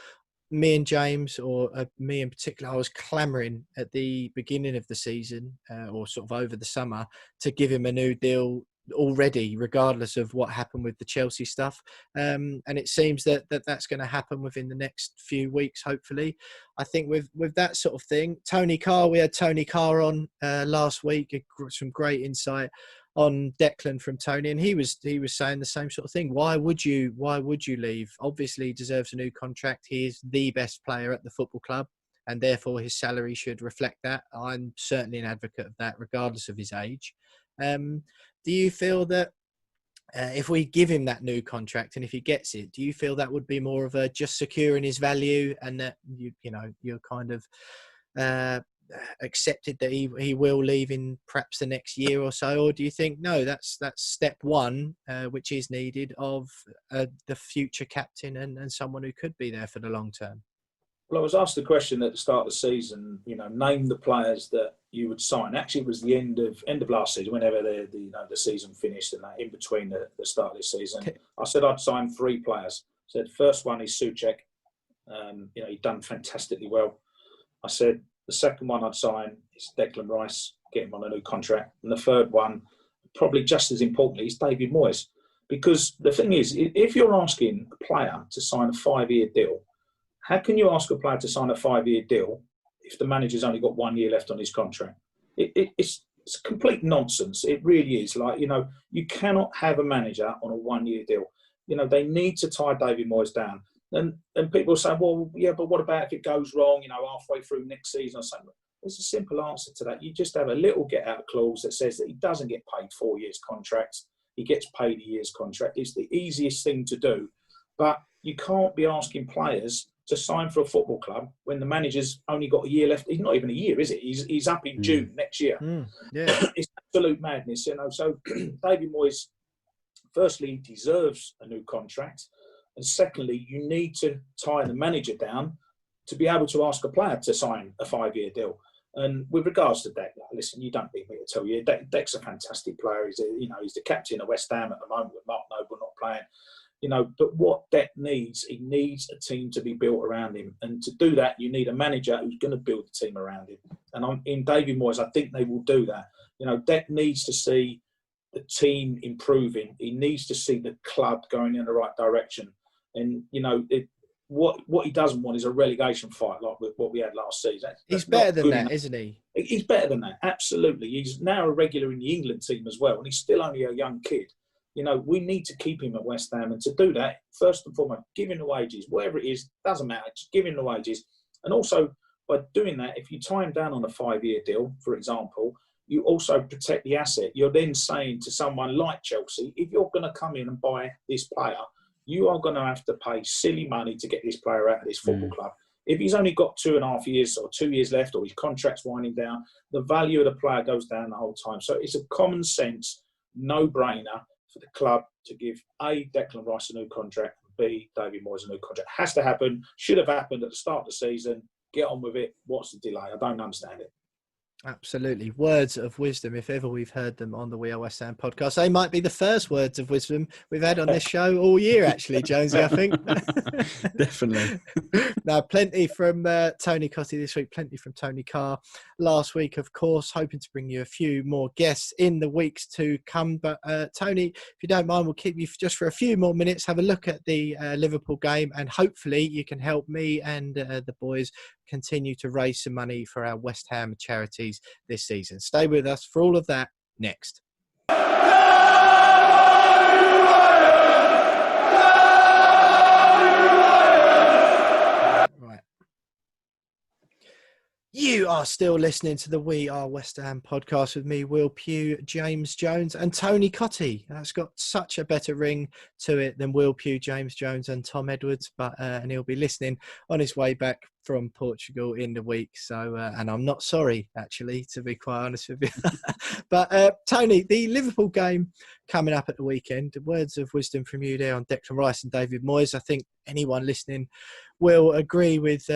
Me and James, or me in particular, I was clamouring at the beginning of the season or sort of over the summer to give him a new deal already, regardless of what happened with the Chelsea stuff. And it seems that's going to happen within the next few weeks, hopefully. I think with that sort of thing, Tony Carr, we had Tony Carr on last week, some great insight on Declan from Tony, and he was saying the same sort of thing. Why would you leave? Obviously, he deserves a new contract. He is the best player at the football club, and therefore his salary should reflect that. I'm certainly an advocate of that, regardless of his age. Do you feel that if we give him that new contract, and if he gets it, do you feel that would be more of a just securing his value, and that you're kind of accepted that he will leave in perhaps the next year or so? Or do you think no, that's step one, which is needed, of the future captain and someone who could be there for the long term? Well, I was asked the question at the start of the season, name the players that you would sign. Actually, it was the end of last season, whenever the season finished, and that in between the start of this season. I said I'd sign 3 players. I said first one is Souček. He'd done fantastically well. I said the second one I'd sign is Declan Rice, get him on a new contract. And the third one, probably just as importantly, is David Moyes. Because the thing is, if you're asking a player to sign a 5-year deal, how can you ask a player to sign a 5-year deal if the manager's only got 1 year left on his contract? It's complete nonsense. It really is. You cannot have a manager on a 1-year deal. They need to tie David Moyes down. And people say, well, yeah, but what about if it goes wrong, halfway through next season or something? There's a simple answer to that. You just have a little get-out clause that says that he doesn't get paid 4 years contracts. He gets paid a year's contract. It's the easiest thing to do. But you can't be asking players to sign for a football club when the manager's only got a year left. He's not even a year, is it? He's up in June next year. Yeah. It's absolute madness, So David Moyes, firstly, deserves a new contract. And secondly, you need to tie the manager down to be able to ask a player to sign a 5-year deal. And with regards to Deck, listen, you don't need me to tell you, Deck's a fantastic player. He's the captain of West Ham at the moment with Mark Noble not playing. But what Deck needs, he needs a team to be built around him. And to do that, you need a manager who's going to build the team around him. And in David Moyes, I think they will do that. Deck needs to see the team improving. He needs to see the club going in the right direction. And, what he doesn't want is a relegation fight like what we had last season. He's better than that, isn't he? He's better than that, absolutely. He's now a regular in the England team as well, and he's still only a young kid. We need to keep him at West Ham, and to do that, first and foremost, give him the wages, whatever it is, doesn't matter, just give him the wages. And also, by doing that, if you tie him down on a 5-year deal, for example, you also protect the asset. You're then saying to someone like Chelsea, if you're going to come in and buy this player, you are going to have to pay silly money to get this player out of this football club. If he's only got 2.5 years or 2 years left, or his contract's winding down, the value of the player goes down the whole time. So it's a common sense, no-brainer for the club to give A, Declan Rice a new contract, and B, David Moyes a new contract. Has to happen, should have happened at the start of the season. Get on with it. What's the delay? I don't understand it. Absolutely. Words of wisdom, if ever we've heard them on the We Are West Ham podcast. They might be the first words of wisdom we've had on this show all year, actually, Jonesy, I think. Definitely. Now, plenty from Tony Cottee this week, plenty from Tony Carr last week, of course, hoping to bring you a few more guests in the weeks to come. But Tony, if you don't mind, we'll keep you just for a few more minutes, have a look at the Liverpool game, and hopefully you can help me and the boys continue to raise some money for our West Ham charities this season. Stay with us for all of that next. Right. You are still listening to the We Are West Ham podcast with me, Will Pugh, James Jones and Tony Cottee. That's got such a better ring to it than Will Pugh, James Jones and Tom Edwards, but and he'll be listening on his way back from Portugal in the week. So, and I'm not sorry, actually, to be quite honest with you. But Tony, the Liverpool game coming up at the weekend, words of wisdom from you there on Declan Rice and David Moyes. I think anyone listening will agree with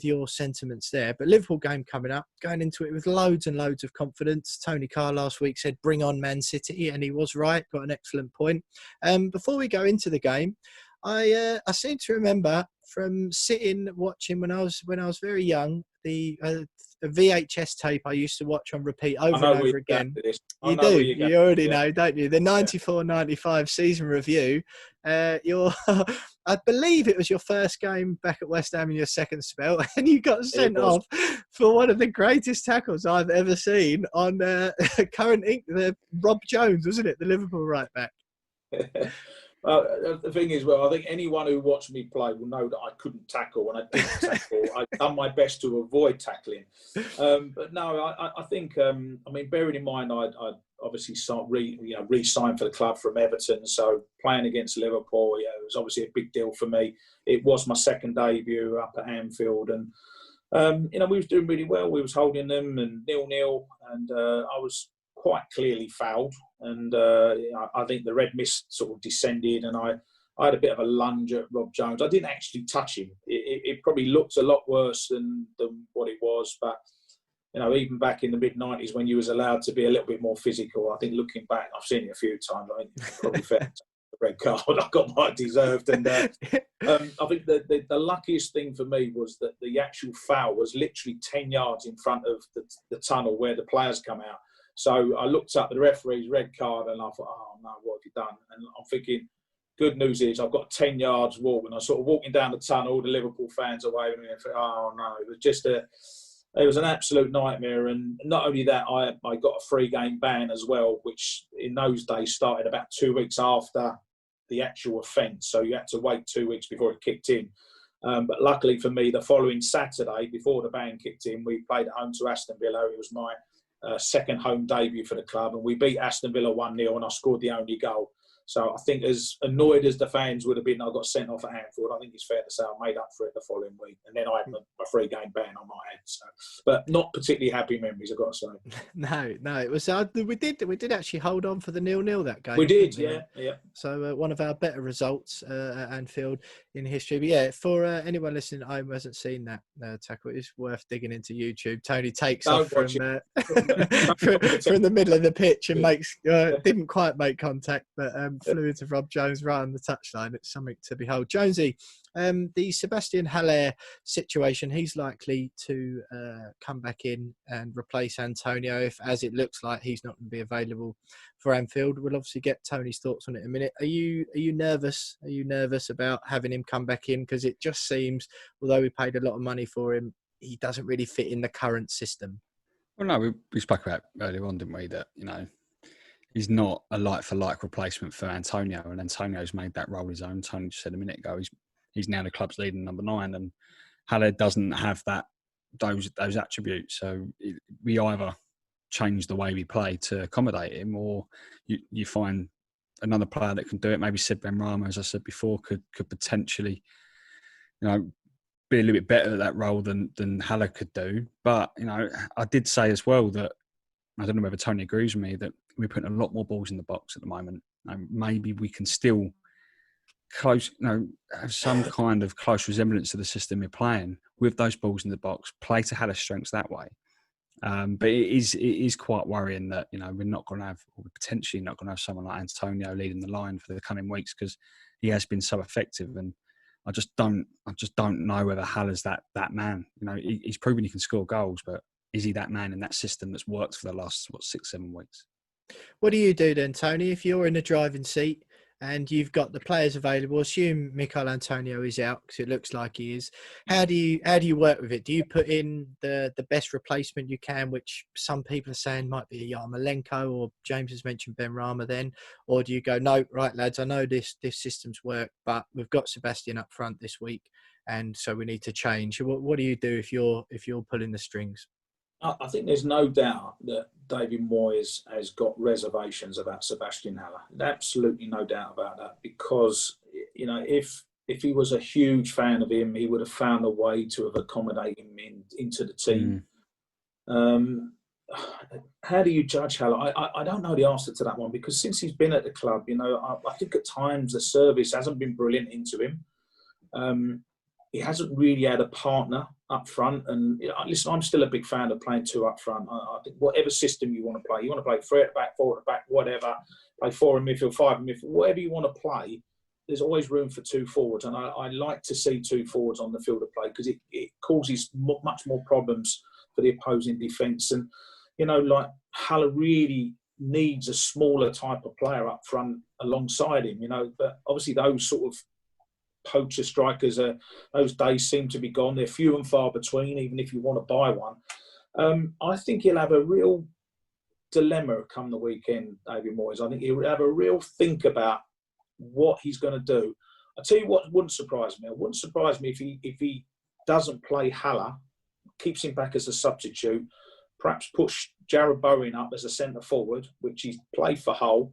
your sentiments there. But Liverpool game coming up, going into it with loads and loads of confidence. Tony Cottee last week said, bring on Man City, and he was right, got an excellent point. Before we go into the game, I seem to remember from sitting watching when I was very young, the VHS tape I used to watch on repeat over and over again. You do. You already know, don't you? The 94-95 season review. I believe it was your first game back at West Ham in your second spell, and you got sent off for one of the greatest tackles I've ever seen on Rob Jones, wasn't it? The Liverpool right back. The thing is, I think anyone who watched me play will know that I couldn't tackle, and I didn't tackle. I've done my best to avoid tackling. But no, I think, bearing in mind, I obviously re-signed for the club from Everton, so playing against Liverpool, it was obviously a big deal for me. It was my second debut up at Anfield, and we was doing really well. We was holding them and 0-0, and I was quite clearly fouled, and I think the red mist sort of descended, and I had a bit of a lunge at Rob Jones. I didn't actually touch him. It probably looked a lot worse than what it was, but even back in the mid-90s when you was allowed to be a little bit more physical, I think looking back, I've seen it a few times, I think probably fair to the red card I got what I deserved. And I think the luckiest thing for me was that the actual foul was literally 10 yards in front of the tunnel where the players come out. So I looked up at the referee's red card and I thought, oh no, what have you done? And I'm thinking, good news is I've got 10 yards walk, and I was sort of walking down the tunnel, all the Liverpool fans away with me, and I thought, oh no, it was an absolute nightmare. And not only that, I got a 3-game ban as well, which in those days started about 2 weeks after the actual offence. So you had to wait 2 weeks before it kicked in. But luckily for me, the following Saturday, before the ban kicked in, we played at home to Aston Villa. It was my second home debut for the club, and we beat Aston Villa 1-0, and I scored the only goal. So I think as annoyed as the fans would have been, I got sent off at Anfield. I think it's fair to say I made up for it the following week, and then I had a 3-game ban on my head. So, but not particularly happy memories, I've got to say. No, it was. We did actually hold on for the 0-0 that game. We did, yeah. So one of our better results at Anfield in history. But yeah, for anyone listening at home who hasn't seen that tackle, it's worth digging into YouTube. Tony takes off from the middle of the pitch and didn't quite make contact, but flew into Rob Jones right on the touchline. It's something to behold. Jonesy, the Sebastian Haller situation, he's likely to come back in and replace Antonio if, as it looks like, he's not going to be available for Anfield. We'll obviously get Tony's thoughts on it in a minute. Are you nervous? Are you nervous about having him come back in? Because it just seems, although we paid a lot of money for him, he doesn't really fit in the current system. Well, no, we spoke about earlier on, didn't we, that, he's not a like-for-like replacement for Antonio, and Antonio's made that role his own. Tony just said a minute ago, he's now the club's leading number 9, and Haller doesn't have those attributes. So we either change the way we play to accommodate him, or you find another player that can do it. Maybe Sid Benrahma, as I said before, could potentially, be a little bit better at that role than Haller could do. But I did say as well that, I don't know whether Tony agrees with me, that we're putting a lot more balls in the box at the moment. Maybe we can still have some kind of close resemblance to the system we're playing with those balls in the box, play to Haller's strengths that way. But it is quite worrying that we're not going to have, or potentially not going to have, someone like Antonio leading the line for the coming weeks, because he has been so effective, and I just don't know whether Haller's that man. He's proven he can score goals, but is he that man in that system that's worked for the last 6-7 weeks? What do you do then, Tony, if you're in the driving seat and you've got the players available? Assume Michail Antonio is out, because it looks like he is. How do you work with it? Do you put in the best replacement you can, which some people are saying might be a Yarmolenko, or James has mentioned Benrahma then? Or do you go, no, right, lads, I know this system's work, but we've got Sebastian up front this week, and so we need to change? What do you do if you're pulling the strings? I think there's no doubt that David Moyes has got reservations about Sebastian Haller. Absolutely no doubt about that, because if if he was a huge fan of him, he would have found a way to have accommodated him into the team. How do you judge Haller? I don't know the answer to that one, because since he's been at the club, you know, I think at times the service hasn't been brilliant into him. He hasn't really had a partner up front. And you know, listen, I'm still a big fan of playing two up front. I think whatever system you want to play 3 at the back, 4 at the back, whatever, play 4 in midfield, 5 in midfield, whatever you want to play, there's always room for 2 forwards. And I like to see 2 forwards on the field of play, because it causes much more problems for the opposing defence. And, you know, like Haller really needs a smaller type of player up front alongside him, you know. But obviously those sort of poacher strikers, those days seem to be gone. They're few and far between, even if you want to buy one. I think he'll have a real dilemma come the weekend, David Moyes. I think he'll have a real think about what he's going to do. I'll tell you what wouldn't surprise me. It wouldn't surprise me if he doesn't play Haller, keeps him back as a substitute, perhaps push Jared Bowen up as a centre forward, which he's played for Hull,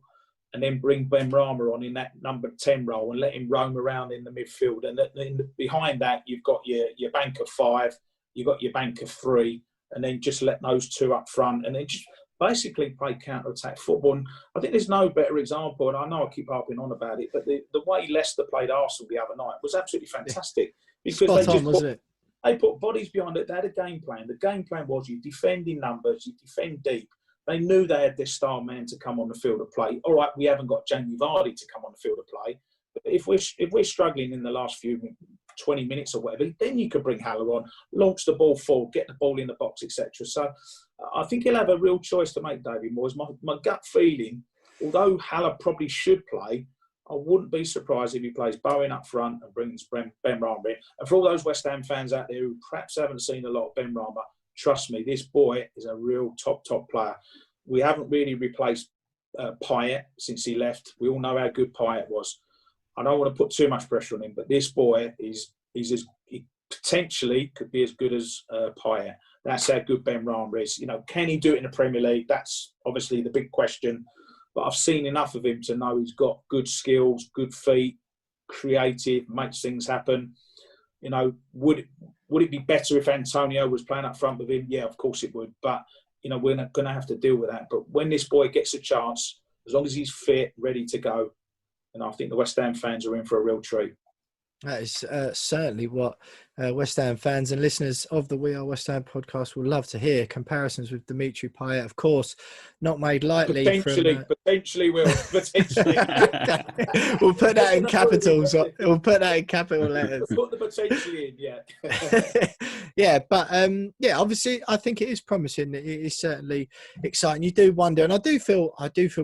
and then bring Ben Rama on in that number 10 role and let him roam around in the midfield. And behind that, you've got your bank of 5, you've got your bank of 3, and then just let those 2 up front, and then just basically play counter-attack football. And I think there's no better example, and I know I keep harping on about it, but the way Leicester played Arsenal the other night was absolutely fantastic. Because they put bodies behind it. They had a game plan. The game plan was you defend in numbers, you defend deep. They knew they had their star man to come on the field of play. All right, we haven't got Jamie Vardy to come on the field of play. But if we're struggling in the last few 20 minutes or whatever, then you could bring Haller on, launch the ball forward, get the ball in the box, etc. So I think he'll have a real choice to make, David Moyes. My gut feeling, although Haller probably should play, I wouldn't be surprised if he plays Bowen up front and brings Ben Rama in. And for all those West Ham fans out there who perhaps haven't seen a lot of Ben Rama, trust me, this boy is a real top player. We haven't really replaced Payet since he left. We all know how good Payet was. I don't want to put too much pressure on him, but this boy he potentially could be as good as Payet. That's how good Ben Rama is. You know, can he do it in the Premier League? That's obviously the big question. But I've seen enough of him to know he's got good skills, good feet, creative, makes things happen. You know, would it be better if Antonio was playing up front with him? Yeah, of course it would. But, you know, we're not going to have to deal with that. But when this boy gets a chance, as long as he's fit, ready to go, and I think the West Ham fans are in for a real treat. That is certainly what West Ham fans and listeners of the We Are West Ham podcast will love to hear. Comparisons with Dimitri Payet, of course, not made lightly. Potentially will. Potentially. We'll put that in capitals. We'll put that in capital letters. Put the potentially in, yeah. Yeah, but obviously, I think it is promising. It is certainly exciting. You do wonder, and I do feel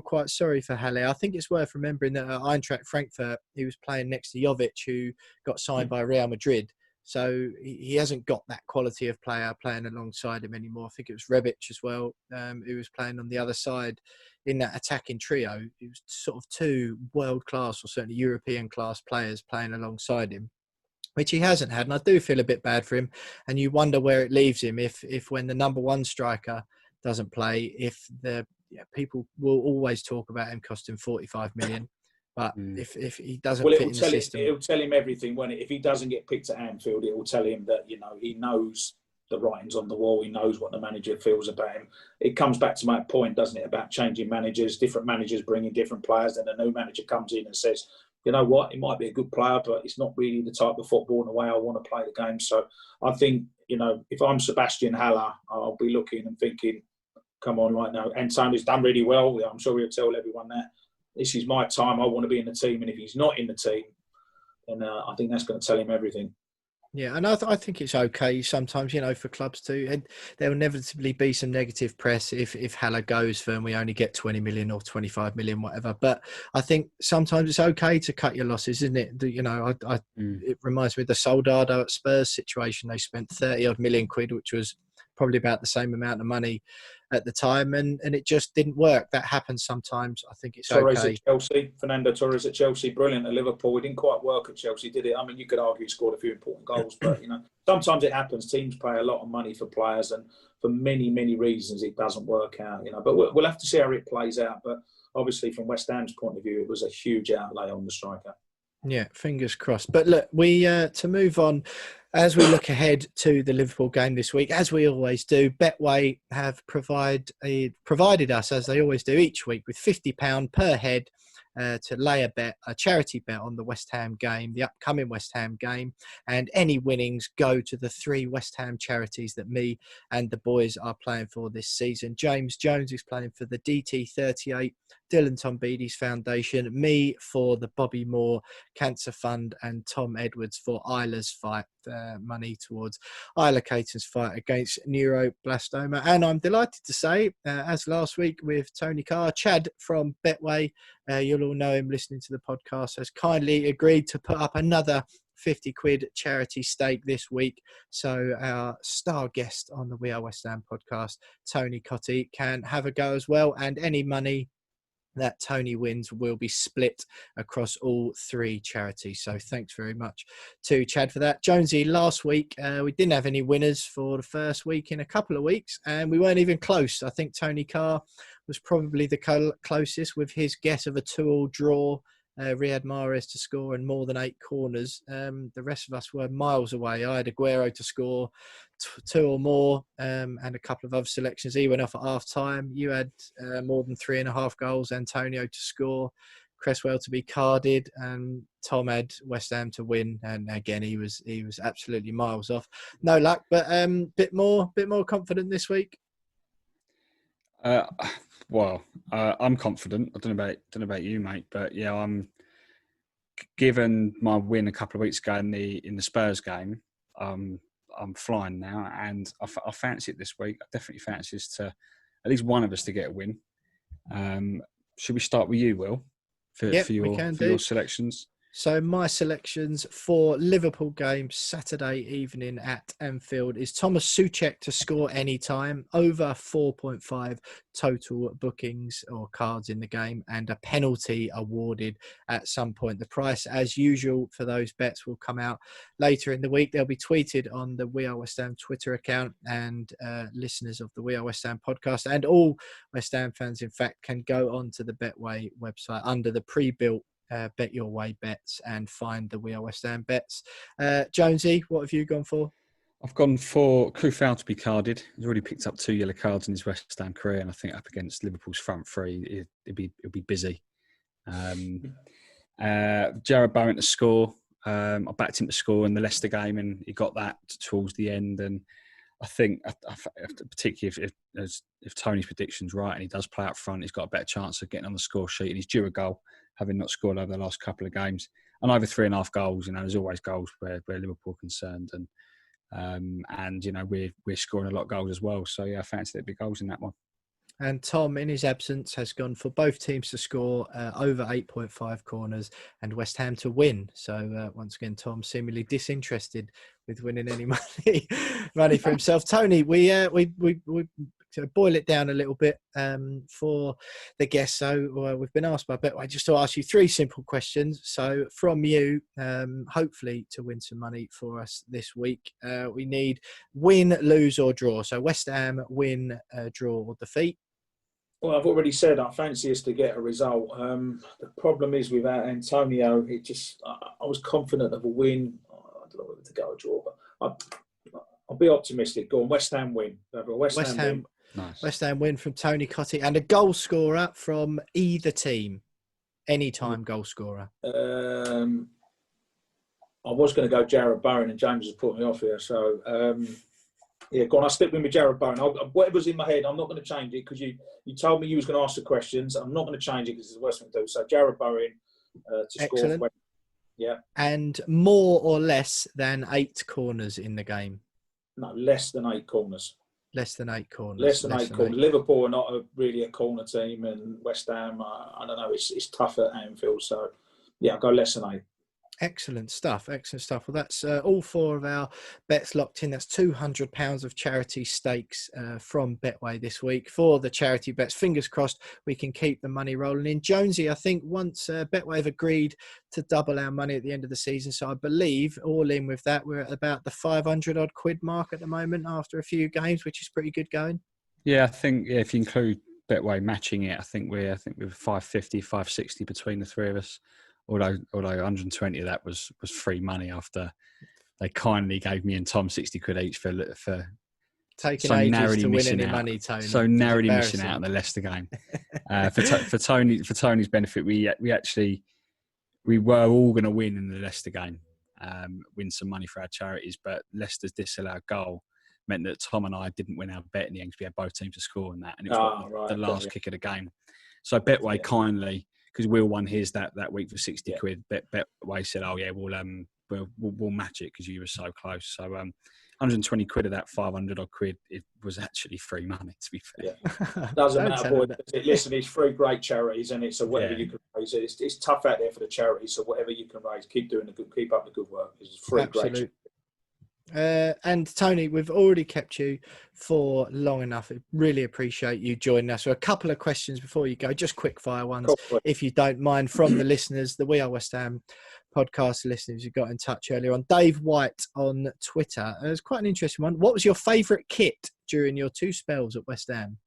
quite sorry for Haller. I think it's worth remembering that at Eintracht Frankfurt, he was playing next to Jovic, who got signed by Real Madrid. So he hasn't got that quality of player playing alongside him anymore. I think it was Rebic as well, who was playing on the other side in that attacking trio. It was sort of 2 world-class or certainly European-class players playing alongside him, which he hasn't had. And I do feel a bit bad for him. And you wonder where it leaves him if when the number 1 striker doesn't play, if people will always talk about him costing 45 million. But if he doesn't fit in the system... It'll tell him everything, won't it? If he doesn't get picked at Anfield, it will tell him that, you know, he knows the writings on the wall. He knows what the manager feels about him. It comes back to my point, doesn't it, about changing managers, different managers bringing different players. Then a new manager comes in and says, you know what, he might be a good player, but it's not really the type of football and the way I want to play the game. So I think, you know, if I'm Sebastian Haller, I'll be looking and thinking, come on, right now, Antonio's done really well. I'm sure he'll tell everyone that. This is my time. I want to be in the team. And if he's not in the team, then I think that's going to tell him everything. Yeah, and I think it's okay sometimes, you know, for clubs too. And there will inevitably be some negative press if Haller goes for and we only get 20 million or 25 million, whatever. But I think sometimes it's okay to cut your losses, isn't it? You know, it reminds me of the Soldado at Spurs situation. They spent 30 odd million quid, which was probably about the same amount of money at the time, and it just didn't work. That happens sometimes. I think it's Torres okay. At Chelsea, Fernando Torres at Chelsea, brilliant at Liverpool. It didn't quite work at Chelsea, did it? I mean, you could argue he scored a few important goals, but, you know, sometimes it happens. Teams pay a lot of money for players, and for many, many reasons, it doesn't work out, you know. But we'll have to see how it plays out. But obviously, from West Ham's point of view, it was a huge outlay on the striker. Yeah, fingers crossed. But look, we to move on, as we look ahead to the Liverpool game this week, as we always do, Betway have provided us, as they always do each week, with £50 per head to lay a charity bet on the West Ham game, the upcoming West Ham game, and any winnings go to the 3 West Ham charities that me and the boys are playing for this season. James Jones is playing for the DT38 Dylan Tombides Foundation, me for the Bobby Moore Cancer Fund, and Tom Edwards for Isla's fight, money towards Isla Caton's fight against neuroblastoma. And I'm delighted to say, as last week with Tony Cottee, Chad from Betway, you'll all know him listening to the podcast, has kindly agreed to put up another 50 quid charity stake this week. So our star guest on the We Are West Ham podcast, Tony Cottee, can have a go as well. And any money that Tony wins will be split across all 3 charities. So thanks very much to Chad for that. Jonesy, last week we didn't have any winners for the first week in a couple of weeks, and we weren't even close. I think Tony Carr was probably the closest with his guess of a 2-2 draw, Riyad Mahrez to score and more than 8 corners. The rest of us were miles away. I had Aguero to score 2 or more, and a couple of other selections. He went off at half time. You had more than 3.5 goals. Antonio to score, Cresswell to be carded, and Tom had West Ham to win. And again, he was absolutely miles off. No luck, but bit more confident this week. I'm confident. I don't know about you, mate, but yeah, I'm. Given my win a couple of weeks ago in the Spurs game, I'm flying now, and I fancy it this week. I definitely fancy us to at least one of us to get a win. Should we start with you, Will, for your selections? So my selections for Liverpool game Saturday evening at Anfield is Thomas Souček to score anytime, over 4.5 total bookings or cards in the game, and a penalty awarded at some point. The price, as usual, for those bets will come out later in the week. They'll be tweeted on the We Are West Ham Twitter account, and listeners of the We Are West Ham podcast and all West Ham fans, in fact, can go onto the Betway website under the pre-built Bet Your Way bets and find the We Are West Ham bets. Jonesy, what have you gone for? I've gone for Kufau to be carded. He's already picked up 2 yellow cards in his West Ham career, and I think up against Liverpool's front 3, it'll be busy. Jarrod Bowen to score. I backed him to score in the Leicester game, and he got that towards the end. And I think, particularly if Tony's prediction's right and he does play up front, he's got a better chance of getting on the score sheet, and he's due a goal, having not scored over the last couple of games. And over 3.5 goals, there's always goals where Liverpool are concerned, and we're scoring a lot of goals as well. So yeah, I fancy there'd be goals in that one. And Tom, in his absence, has gone for both teams to score over 8.5 corners and West Ham to win. So once again, Tom seemingly disinterested with winning any money for himself. Tony, we to boil it down a little bit for the guests. So we've been asked by Betway just to ask you 3 simple questions. So from you, hopefully to win some money for us this week, we need win, lose or draw. So West Ham, win, draw or defeat. Well, I've already said I fancy us to get a result. The problem is without Antonio, I was confident of a win. I don't know whether to go or draw, but I'll be optimistic. Go on, West Ham win. West Ham win. Nice. West Ham win from Tony Cottee, and a goal scorer from either team. Anytime goal scorer. I was going to go Jarrod Bowen, and James has put me off here. So, go on. I'll stick with me, Jarrod Bowen. Whatever's in my head, I'm not going to change it because you told me you was going to ask the questions. I'm not going to change it because it's the worst thing to do. So, Jarrod Bowen to Excellent. score. Yeah. And more or less than 8 corners in the game? No, less than 8 corners. Less than 8 corners. Less than 8 corners. Liverpool are not really a corner team, and West Ham, I don't know, it's tough at Anfield. So, yeah, I'll go less than 8. Excellent stuff. Well, that's all 4 of our bets locked in. That's £200 of charity stakes from Betway this week for the charity bets. Fingers crossed we can keep the money rolling in. Jonesy, I think once Betway have agreed to double our money at the end of the season, so I believe all in with that, we're at about the 500 odd quid mark at the moment after a few games, which is pretty good going. Yeah, I think if you include Betway matching it, I think we're 550, 560 between the 3 of us although 120 of that was free money after they kindly gave me and Tom 60 quid each for taking so ages narrowly to win missing any out, money, Tony. so narrowly missing out on the Leicester game. For Tony's benefit, we were all going to win in the Leicester game, win some money for our charities, but Leicester's disallowed goal meant that Tom and I didn't win our bet in the end because we had both teams to score in that, and it was the last kick of the game. So Betway kindly, because Will won his that week for 60 quid. Betway said, "Oh yeah, we'll match it because you were so close." So 120 quid of that 500 odd quid, it was actually free money, to be fair. Yeah. Doesn't matter, boy. Listen, it's three great charities, and it's whatever you can raise. It's tough out there for the charities, so whatever you can raise, keep up the good work. It's free great. And Tony, we've already kept you for long enough. I really appreciate you joining us. So a couple of questions before you go, just quick fire ones, if you don't mind, from the listeners, the We Are West Ham podcast listeners who got in touch earlier on. Dave White on Twitter. It was quite an interesting one. What was your favourite kit during your 2 spells at West Ham?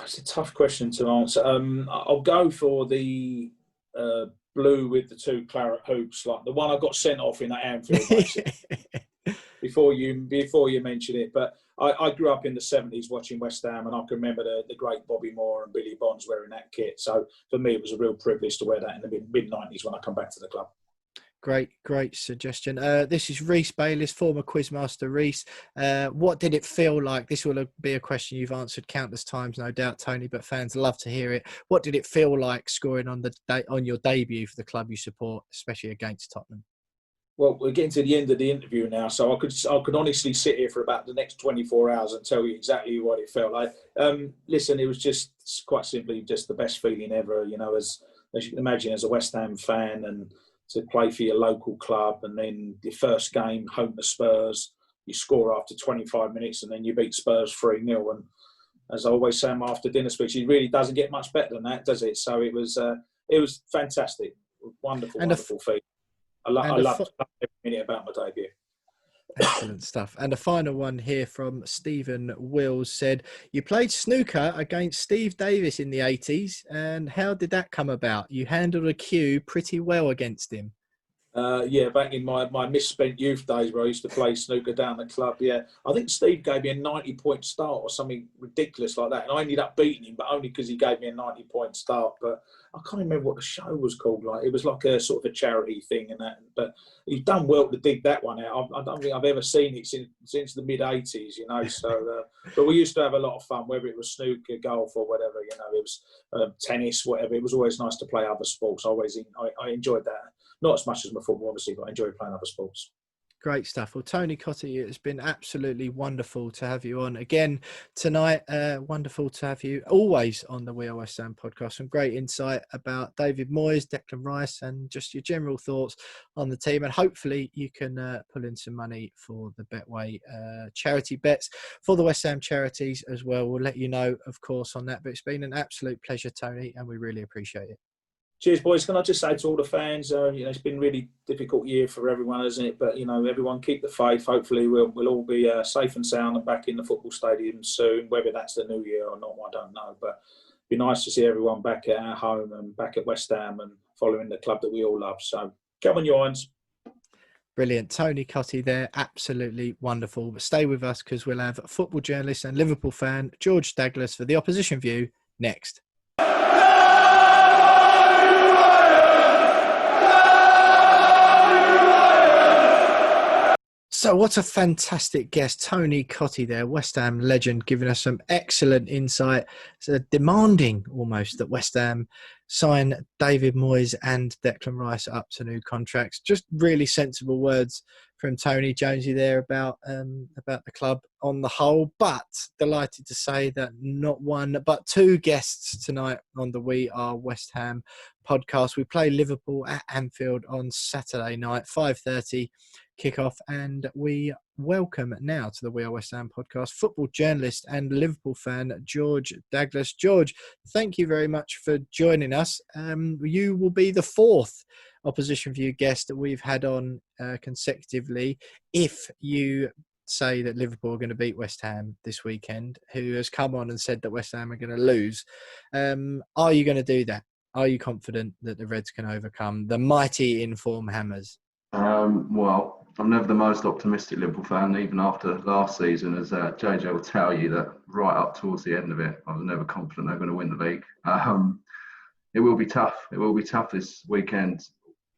It's a tough question to answer. I'll go for the blue with the 2 claret hoops, like the one I got sent off in at Anfield, basically. before you mention it, but I grew up in the 70s watching West Ham, and I can remember the great Bobby Moore and Billy Bonds wearing that kit. So for me, it was a real privilege to wear that in the mid-90s when I come back to the club. Great suggestion. This is Reese Bayliss, former quizmaster Reese. What did it feel like? This will be a question you've answered countless times, no doubt, Tony, but fans love to hear it. What did it feel like scoring on your debut for the club you support, especially against Tottenham? Well, we're getting to the end of the interview now, so I could honestly sit here for about the next 24 hours and tell you exactly what it felt like. Listen, it was just quite simply just the best feeling ever, as you can imagine, as a West Ham fan, and to play for your local club, and then your first game home to Spurs, you score after 25 minutes, and then you beat Spurs 3-0. And as I always say in my after dinner speech, it really doesn't get much better than that, does it? So it was fantastic, wonderful feeling. I loved every minute about my debut. Excellent stuff. And a final one here from Stephen Wills said, you played snooker against Steve Davis in the 80s, and how did that come about? You handled a cue pretty well against him. Back in my misspent youth days where I used to play snooker down the club, I think Steve gave me a 90-point start or something ridiculous like that, and I ended up beating him, but only because he gave me a 90-point start. But I can't remember what the show was called. Like, it was like a sort of a charity thing and that. But he's done well to dig that one out. I don't think I've ever seen it since the mid-80s, So, but we used to have a lot of fun, whether it was snooker, golf, or whatever. It was tennis, whatever. It was always nice to play other sports. I enjoyed that. Not as much as my football, obviously, but I enjoy playing other sports. Great stuff. Well, Tony Cottee, it's been absolutely wonderful to have you on again tonight. Wonderful to have you always on the We Are West Ham podcast. Some great insight about David Moyes, Declan Rice, and just your general thoughts on the team. And hopefully you can pull in some money for the Betway charity bets for the West Ham charities as well. We'll let you know, of course, on that. But it's been an absolute pleasure, Tony, and we really appreciate it. Cheers, boys. Can I just say to all the fans, it's been a really difficult year for everyone, hasn't it? But, everyone keep the faith. Hopefully we'll all be safe and sound and back in the football stadium soon. Whether that's the new year or not, I don't know. But it'd be nice to see everyone back at our home and back at West Ham and following the club that we all love. So come on, your irons. Brilliant. Tony Cottee there. Absolutely wonderful. But stay with us because we'll have football journalist and Liverpool fan George Douglas for the Opposition View next. So what a fantastic guest, Tony Cottee there, West Ham legend, giving us some excellent insight. So demanding almost that West Ham sign David Moyes and Declan Rice up to new contracts. Just really sensible words from Tony Jonesy there about the club on the whole. But delighted to say that not one but 2 guests tonight on the We Are West Ham podcast. We play Liverpool at Anfield on Saturday night, 5:30 kickoff, and we welcome now to the We Are West Ham podcast football journalist and Liverpool fan George Douglas. George, thank you very much for joining us. You will be the 4th Opposition View guest that we've had on consecutively. If you say that Liverpool are going to beat West Ham this weekend, who has come on and said that West Ham are going to lose. Are you going to do that? Are you confident that the Reds can overcome the mighty in-form Hammers? Well, I'm never the most optimistic Liverpool fan, even after last season, as JJ will tell you that right up towards the end of it, I was never confident they're going to win the league. It will be tough. It will be tough this weekend.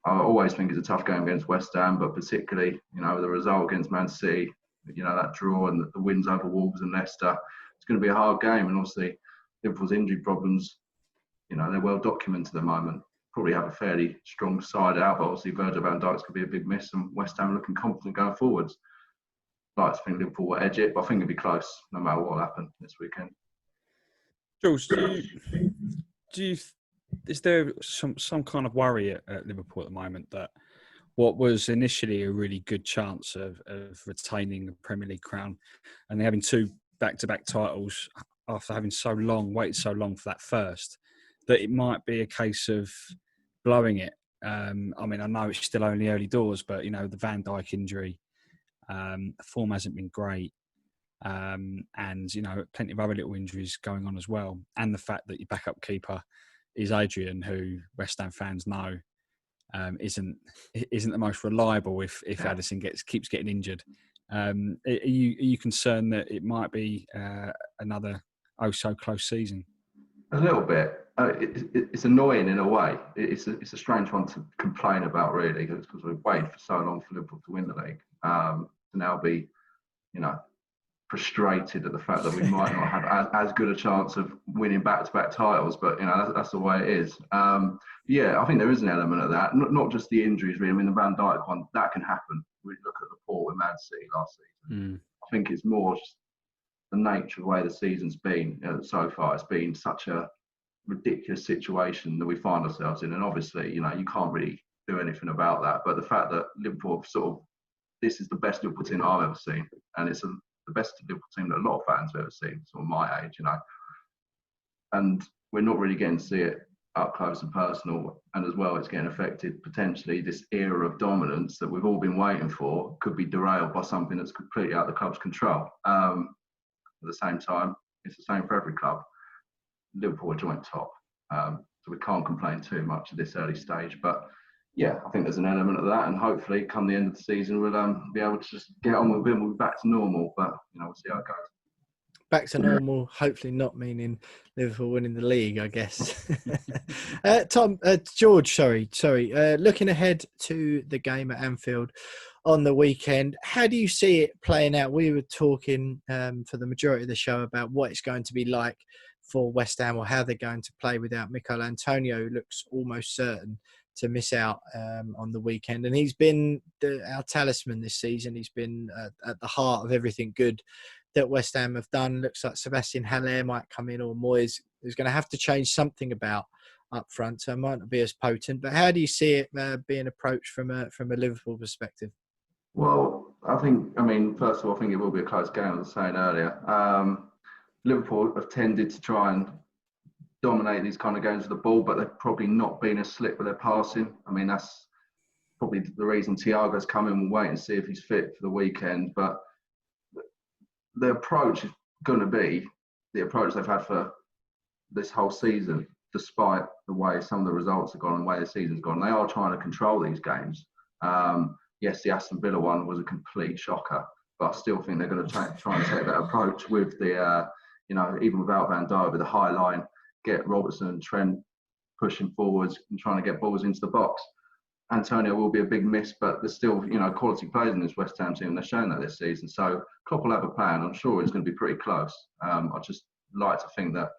I always think it's a tough game against West Ham, but particularly, the result against Man City, that draw and the wins over Wolves and Leicester, it's going to be a hard game. And obviously, Liverpool's injury problems, they're well documented at the moment. Probably have a fairly strong side out, but obviously Virgil van Dijk's could be a big miss, and West Ham looking confident going forwards. I'd like to think Liverpool will edge it, but I think it'll be close no matter what happens this weekend. Jules, is there some kind of worry at Liverpool at the moment that what was initially a really good chance of retaining the Premier League crown, and they're having 2 back-to-back titles after having waited so long for that first, that it might be a case of blowing it? I know it's still only early doors, but the Van Dijk injury, form hasn't been great, and plenty of other little injuries going on as well, and the fact that your backup keeper is Adrian, who West Ham fans know isn't the most reliable if Addison keeps getting injured. Are you concerned that it might be another so close season? A little bit. It's annoying in a way. It's a strange one to complain about, really, because we've waited for so long for Liverpool to win the league. To now be, frustrated at the fact that we might not have as good a chance of winning back-to-back titles, but that's the way it is. I think there is an element of that. Not just the injuries, really. The Van Dijk one, that can happen. We look at the Port with Man City last season. I think it's more just the nature of the way the season's been so far. It's been such a ridiculous situation that we find ourselves in, and obviously, you can't really do anything about that. But the fact that Liverpool this is the best Liverpool team I've ever seen, and it's the best Liverpool team that a lot of fans have ever seen, sort of my age, and we're not really getting to see it up close and personal, and as well, it's getting affected. Potentially, this era of dominance that we've all been waiting for could be derailed by something that's completely out of the club's control. At the same time, it's the same for every club. Liverpool are joint top, so we can't complain too much at this early stage. But yeah, I think there's an element of that, and hopefully, come the end of the season, we'll be able to just get on with it and we'll be back to normal. But we'll see how it goes. Back to normal, hopefully not meaning Liverpool winning the league, I guess. George, sorry. Looking ahead to the game at Anfield on the weekend, how do you see it playing out? We were talking for the majority of the show about what it's going to be like for West Ham, or how they're going to play without Mikel Antonio. Looks almost certain to miss out on the weekend, and he's been our talisman this season. He's been at the heart of everything good that West Ham have done. Looks like Sebastian Haller might come in, or Moyes is going to have to change something about up front, so it might not be as potent. But how do you see it being approached from a Liverpool perspective? Well, first of all, I think it will be a close game, as I was saying earlier. Liverpool have tended to try and dominate these kind of games with the ball, but they've probably not been as slick with their passing. That's probably the reason Thiago's come in. We'll wait and see if he's fit for the weekend. But the approach is going to be the approach they've had for this whole season, despite the way some of the results have gone and the way the season's gone. They are trying to control these games. Yes, the Aston Villa one was a complete shocker, but I still think they're going to try and take that approach with the, even without Van Dijk, with the high line, get Robertson and Trent pushing forwards and trying to get balls into the box. Antonio will be a big miss, but there's still, quality players in this West Ham team. They're showing that this season. So Klopp will have a plan. I'm sure it's going to be pretty close. I just like to think that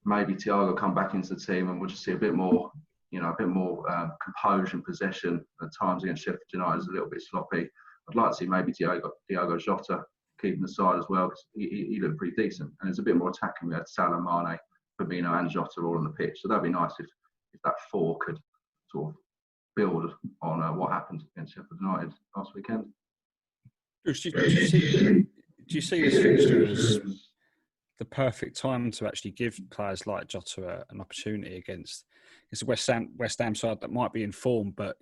maybe Thiago come back into the team and we'll just see a bit more composure and possession. At times against Sheffield United is a little bit sloppy. I'd like to see maybe Thiago Jota keeping the side as well, because he looked pretty decent. And it's a bit more attacking. We had Salah, Mane, Fabinho and Jota all on the pitch. So that'd be nice if that four could sort of build on what happened against Sheffield United last weekend. Do you see this fixture as the perfect time to actually give players like Jota an opportunity against a West Ham side that might be in form, but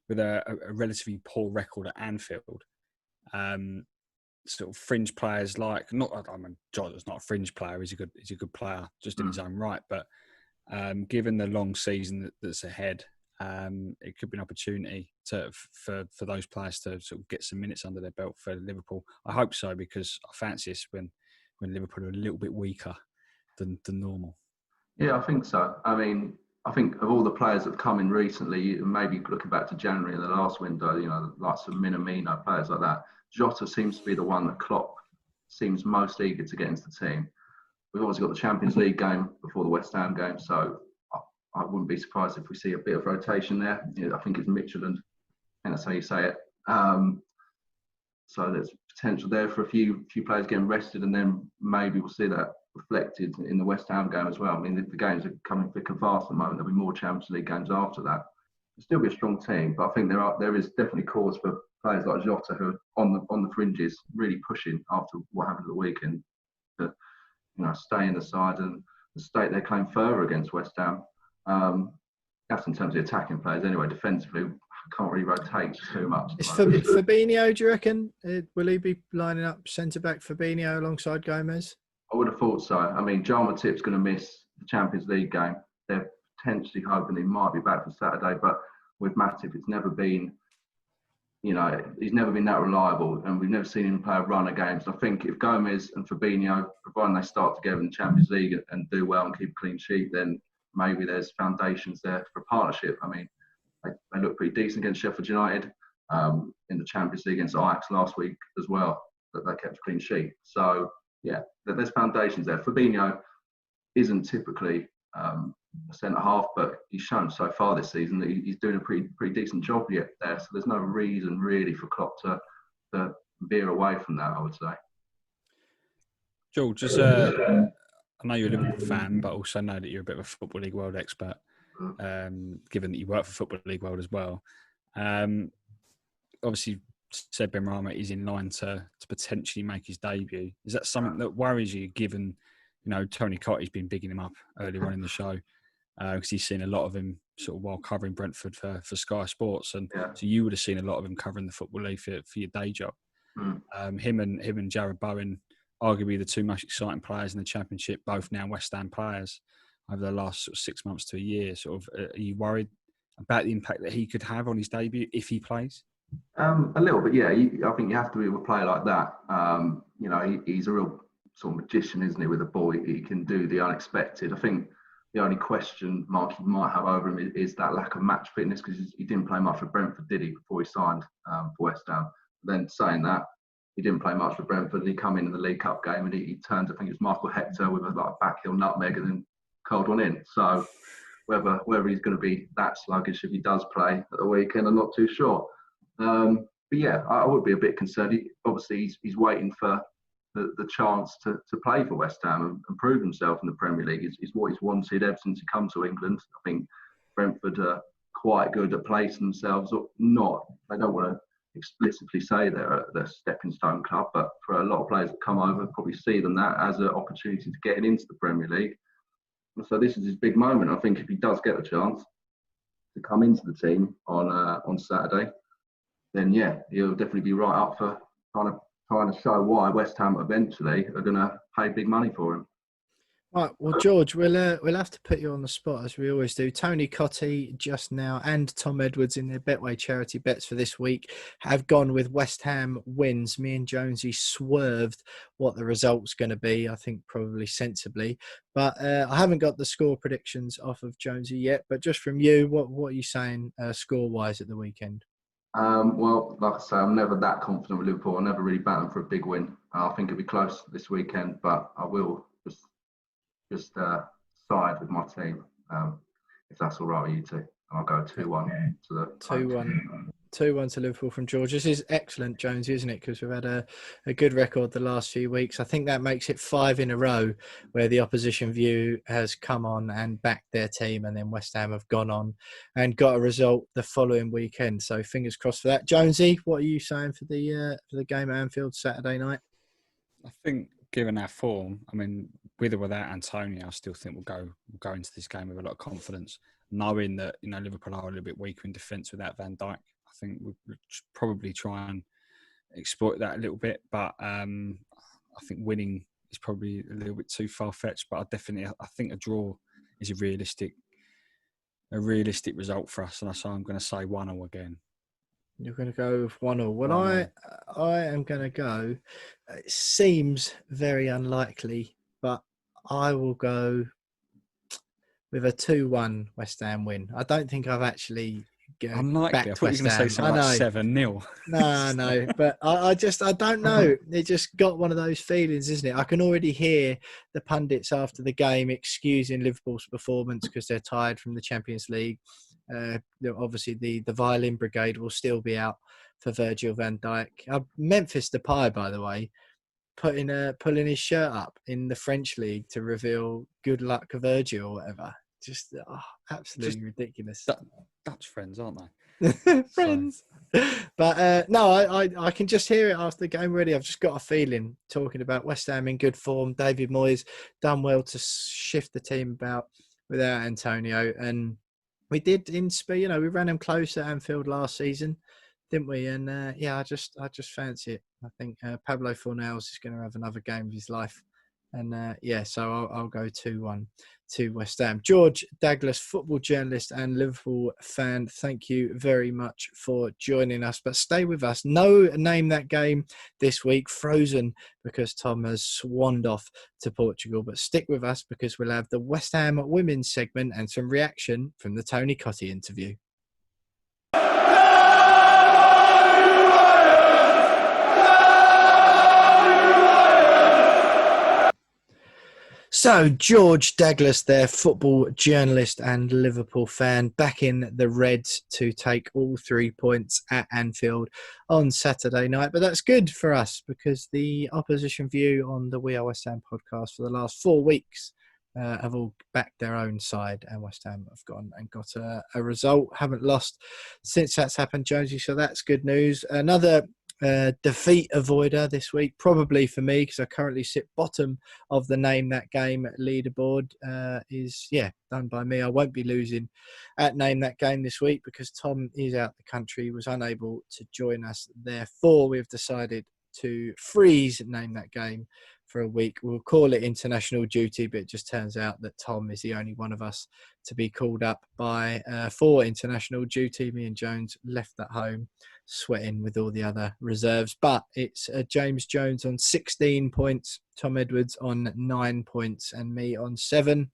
with a relatively poor record at Anfield? sort of fringe players like I mean, Jota's not a fringe player. He's a good player just in his own right. But given the long season that's ahead, it could be an opportunity for those players to sort of get some minutes under their belt for Liverpool. I hope so, because I fancy this when Liverpool are a little bit weaker than normal. Yeah, I think so. I mean, I think of all the players that have come in recently, maybe looking back to January in the last window, like some Minamino, players like that, Jota seems to be the one that Klopp seems most eager to get into the team. We've obviously got the Champions League game before the West Ham game, so I wouldn't be surprised if we see a bit of rotation there. I think it's Mitchell, and that's how you say it. So there's potential there for a few players getting rested, and then maybe we'll see that reflected in the West Ham game as well. I mean, the games are coming thick and fast at the moment. There'll be more Champions League games after that. It'll still be a strong team, but I think there is definitely cause for players like Jota, who are on the fringes, really pushing after what happened at the weekend, to stay in the side and stake their claim further against West Ham. That's in terms of attacking players. Anyway, defensively, can't really rotate too much. Is Fabinho, do you reckon? Will he be lining up centre-back Fabinho alongside Gomez? I would have thought so. I mean, Joel Matip's going to miss the Champions League game. They're potentially hoping he might be back for Saturday, but with Matip, it's never been, he's never been that reliable, and we've never seen him play a run of games. I think if Gomez and Fabinho, providing they start together in the Champions League and do well and keep a clean sheet, then maybe there's foundations there for a partnership. I mean, they look pretty decent against Sheffield United, in the Champions League against Ajax last week as well, that they kept a clean sheet. So, yeah, there's foundations there. Fabinho isn't typically a centre-half, but he's shown so far this season that he's doing a pretty decent job yet there. So there's no reason really for Klopp to veer away from that, I would say. George, I know you're a Liverpool fan, but also know that you're a bit of a Football League World expert, given that you work for Football League World as well. Obviously, Seb Benrahma is in line to potentially make his debut. Is that something that worries you, given, Tony Cottee's been bigging him up earlier on in the show, because he's seen a lot of him sort of while covering Brentford for Sky Sports, and so you would have seen a lot of him covering the Football League for your day job. Him and Jared Bowen, arguably the two most exciting players in the Championship, both now West Ham players over the last sort of 6 months to a year. Sort of, are you worried about the impact that he could have on his debut if he plays? A little bit, yeah. I think you have to be with a player like that. He's a real sort of magician, isn't he, with the ball? He can do the unexpected. I think the only question mark you might have over him is that lack of match fitness, because he didn't play much for Brentford, did he, before he signed for West Ham? Then saying that, he didn't play much for Brentford, and he come in the League Cup game and he turned, I think it was Michael Hector with a back heel nutmeg and then curled one in. So whether he's going to be that sluggish if he does play at the weekend, I'm not too sure. But yeah, I would be a bit concerned. Obviously, he's waiting for the chance to play for West Ham and prove himself in the Premier League. Is what he's wanted ever since he come to England. I think Brentford are quite good at placing themselves. They don't want to explicitly say they're a stepping stone club, but for a lot of players that come over, probably see them that as an opportunity to get into the Premier League. And so this is his big moment. I think if he does get the chance to come into the team on Saturday, then yeah, he'll definitely be right up for trying to show why West Ham eventually are going to pay big money for him. Right, well, George, we'll have to put you on the spot, as we always do. Tony Cottee just now and Tom Edwards in their Betway charity bets for this week have gone with West Ham wins. Me and Jonesy swerved what the result's going to be, I think probably sensibly. But I haven't got the score predictions off of Jonesy yet. But just from you, what are you saying score-wise at the weekend? Well, like I say, I'm never that confident with Liverpool. I never really bat them for a big win. I think it'll be close this weekend, but I will just side with my team, if that's all right with you two. I'll go 2-1 to the 2-1 to Liverpool from George. This is excellent, Jonesy, isn't it? Because we've had a good record the last few weeks. I think that makes it 5 in a row where the opposition view has come on and backed their team, and then West Ham have gone on and got a result the following weekend. So fingers crossed for that. Jonesy, what are you saying for the game at Anfield Saturday night? I think, given our form, I mean, with or without Antonio, I still think we'll go into this game with a lot of confidence, knowing that Liverpool are a little bit weaker in defence without Van Dijk. I think we'll probably try and exploit that a little bit. But I think winning is probably a little bit too far-fetched. But I think a draw is a realistic result for us, and so I'm going to say 1-1 again. You're going to go with 1-1. Well, 1-1. I am going to go. It seems very unlikely, but I will go with a 2-1 West Ham win. I don't think I've actually unlikely. I thought you were going to say something like 7-0. No, but I don't know. It just got one of those feelings, isn't it? I can already hear the pundits after the game excusing Liverpool's performance because they're tired from the Champions League. Obviously, the violin brigade will still be out for Virgil van Dijk. Memphis Depay, by the way, pulling his shirt up in the French league to reveal "Good luck, Virgil" or whatever. Just absolutely ridiculous. Dutch friends, aren't they? Friends. But no, I can just hear it after the game already. I've just got a feeling, talking about West Ham in good form. David Moyes done well to shift the team about without Antonio, and we did we ran them close at Anfield last season, didn't we? And I just fancy it. I think Pablo Fornals is going to have another game of his life. And so I'll go 2-1 to West Ham. George Douglas, football journalist and Liverpool fan, thank you very much for joining us. But stay with us. No Name That Game this week, frozen because Tom has swanned off to Portugal. But stick with us because we'll have the West Ham women's segment and some reaction from the Tony Cottee interview. So, George Douglas there, football journalist and Liverpool fan, back in the Reds to take all 3 points at Anfield on Saturday night. But that's good for us because the opposition view on the We Are West Ham podcast for the last 4 weeks have all backed their own side, and West Ham have gone and got a result, haven't lost since that's happened, Jonesy. So that's good news. Another defeat avoider this week, probably for me, because I currently sit bottom of the Name That Game leaderboard, is done by me. I won't be losing at Name That Game this week because Tom is out the country, was unable to join us. Therefore, we've decided to freeze Name That Game for a week. We'll call it international duty, but it just turns out that Tom is the only one of us to be called up by for international duty. Me and Jones left at home sweating with all the other reserves. But it's James Jones on 16 points, Tom Edwards on 9 points, and me on 7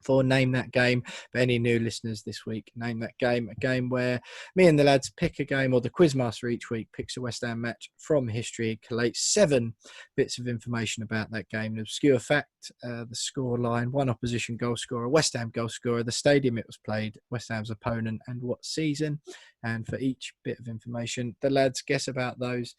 for Name That Game. But any new listeners this week, Name That Game, a game where me and the lads pick a game, or the quizmaster each week picks a West Ham match from history, collates 7 bits of information about that game, an obscure fact, the score line, one opposition goal scorer, West Ham goal scorer, the stadium it was played, West Ham's opponent, and what season. And for each bit of information the lads guess about those,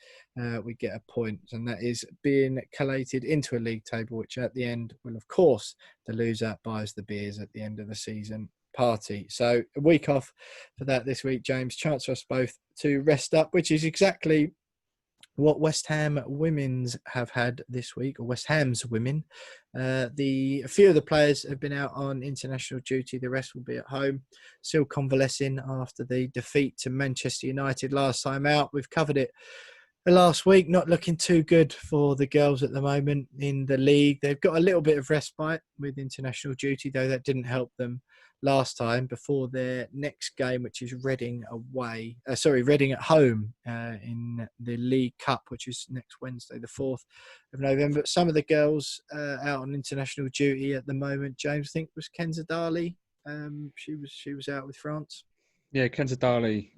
we get a point, and that is being collated into a league table, which at the end will, of course, the loser buys the beers at the end of the season party. So a week off for that this week, James. Chance for us both to rest up, which is exactly what West Ham women's have had this week, or West Ham's women. A few of the players have been out on international duty. The rest will be at home, still convalescing after the defeat to Manchester United last time out. We've covered it last week. Not looking too good for the girls at the moment in the league. They've got a little bit of respite with international duty, though that didn't help them last time before their next game, which is Reading at home in the League Cup, which is next Wednesday, the 4th of November. Some of the girls out on international duty at the moment, James, I think was Kenza Darley. She was out with France. Yeah, Kenza Darley.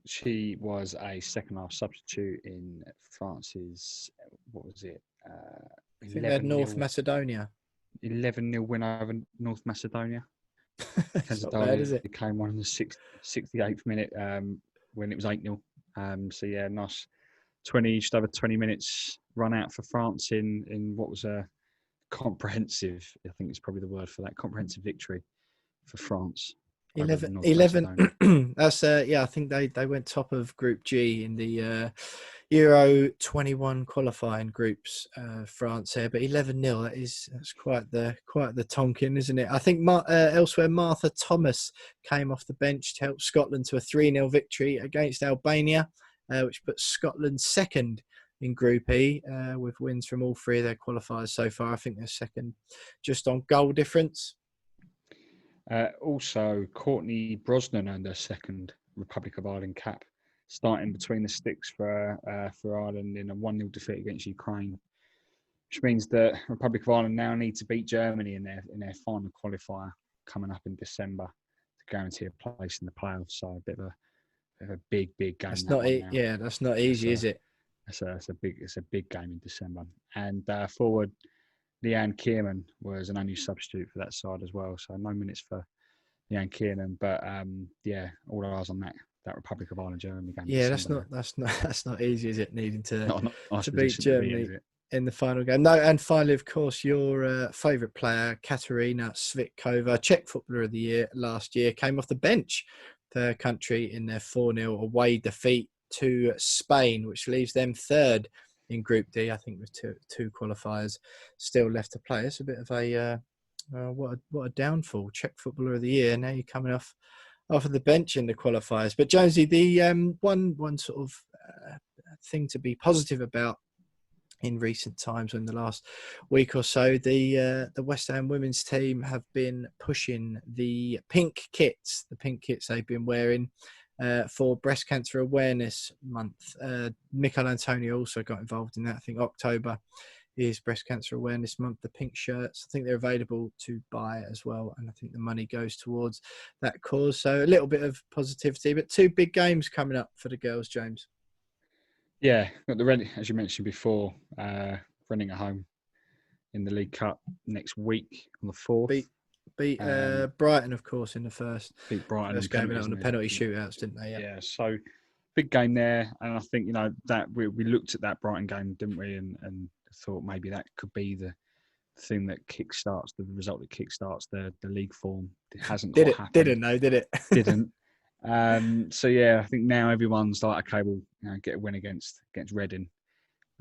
She was a second half substitute in France's, what was it? I think they had North Macedonia. 11-0 win over North Macedonia. It's not bad, is it? Came on in the 68th minute when it was 8-0. So yeah, nice 20, just over 20 minutes run out for France in what was a comprehensive, I think it's probably the word for that, comprehensive victory for France. 11 that's I think they went top of Group G in the Euro 21 qualifying groups, France here, but 11-0, that's quite the Tonkin, isn't it? I think elsewhere Martha Thomas came off the bench to help Scotland to a 3-0 victory against Albania which puts Scotland second in Group E, with wins from all three of their qualifiers so far. I think they're second just on goal difference. Also, Courtney Brosnan earned her second Republic of Ireland cap, starting between the sticks for Ireland in a 1-0 defeat against Ukraine, which means that Republic of Ireland now need to beat Germany in their final qualifier coming up in December to guarantee a place in the playoffs. So a bit of a big game. That's not that's not easy, is it? It's a big game in December. And forward Leanne Kiernan was an unused substitute for that side as well, so no minutes for Leanne Kiernan. But all eyes on that Republic of Ireland Germany game. Yeah, that's not easy, is it? Needing to beat Germany in the final game. No, and finally, of course, your favourite player, Katarina Svitkova, Czech Footballer of the Year last year, came off the bench for her country in their 4-0 away defeat to Spain, which leaves them third in Group D. I think with two qualifiers still left to play. It's a bit of a what a downfall. Czech Footballer of the Year. Now you're coming off of the bench in the qualifiers. But Jonesy, the one sort of thing to be positive about in recent times, in the last week or so, the West Ham women's team have been pushing the pink kits they've been wearing for Breast Cancer Awareness Month. Mikel Antonio also got involved in that. I think October is Breast Cancer Awareness Month. The pink shirts, I think they're available to buy as well, and I think the money goes towards that cause. So a little bit of positivity, but two big games coming up for the girls, James. Yeah, got the Reading, as you mentioned before, Reading at home in the League Cup next week on the 4th. Beat Brighton, of course, in the first. Beat Brighton first game on the penalty shootouts, didn't they? Yeah, so big game there, and I think that we looked at that Brighton game, didn't we, and thought maybe that could be the thing that kickstarts the result that kickstarts the league form. It hasn't quite happened. Did it? Didn't. So yeah, I think now everyone's like, okay, we'll get a win against Reading,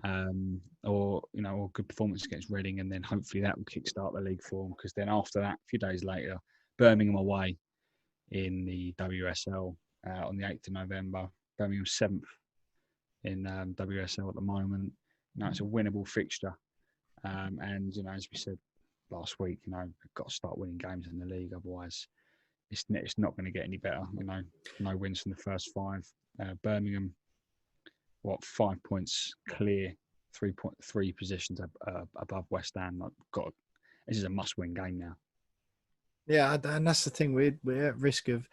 or a good performance against Reading, and then hopefully that will kickstart the league form. Because then after that, a few days later, Birmingham away in the WSL on the 8th of November. Birmingham 7th in WSL at the moment. It's a winnable fixture, and as we said last week, we've got to start winning games in the league, otherwise it's not going to get any better. No wins from the first 5. Birmingham, 5 points clear, 3.3 positions above West Ham. This is a must-win game now. Yeah, and that's the thing. We're at risk of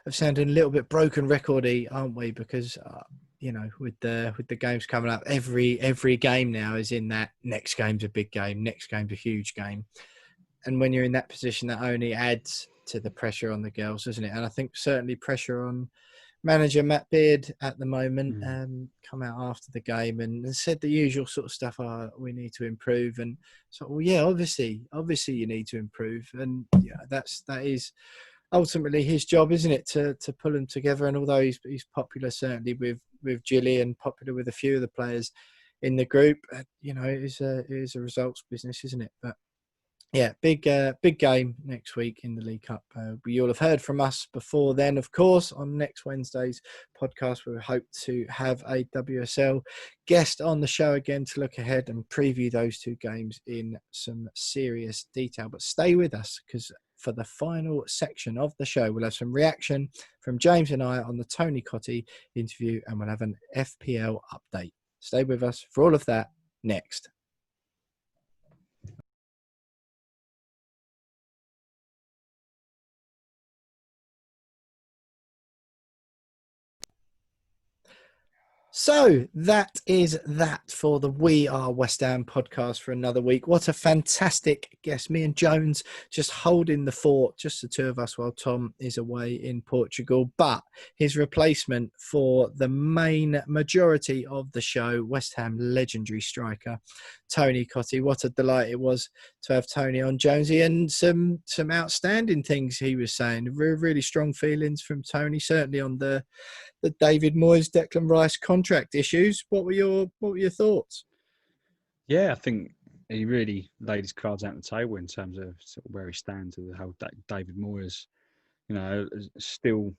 sounding a little bit broken recordy, aren't we? Because with the games coming up, every game now is in that next game's a big game, next game's a huge game, and when you're in that position, that only adds to the pressure on the girls, doesn't it? And I think certainly pressure on manager Matt Beard at the moment. Come out after the game and said the usual sort of stuff. We need to improve, and so obviously you need to improve, and that is ultimately his job, isn't it, to pull them together. And although he's popular certainly with Gillian, popular with a few of the players in the group, it is a results business, isn't it? But yeah, big game next week in the League Cup. You'll have heard from us before then, of course, on next Wednesday's podcast. We hope to have a WSL guest on the show again to look ahead and preview those two games in some serious detail. But stay with us, because for the final section of the show, we'll have some reaction from James and I on the Tony Cottee interview, and we'll have an FPL update. Stay with us for all of that next. So that is that for the We Are West Ham podcast for another week. What a fantastic guest. Me and Jones just holding the fort, just the two of us, while Tom is away in Portugal. But his replacement for the main majority of the show, West Ham legendary striker, Tony Cottee. What a delight it was to have Tony on, Jonesy, and some outstanding things he was saying. Really strong feelings from Tony, certainly on the David Moyes, Declan Rice contract issues. What were your thoughts? Yeah, I think he really laid his cards out on the table in terms of sort of where he stands with the whole David Moyes. Still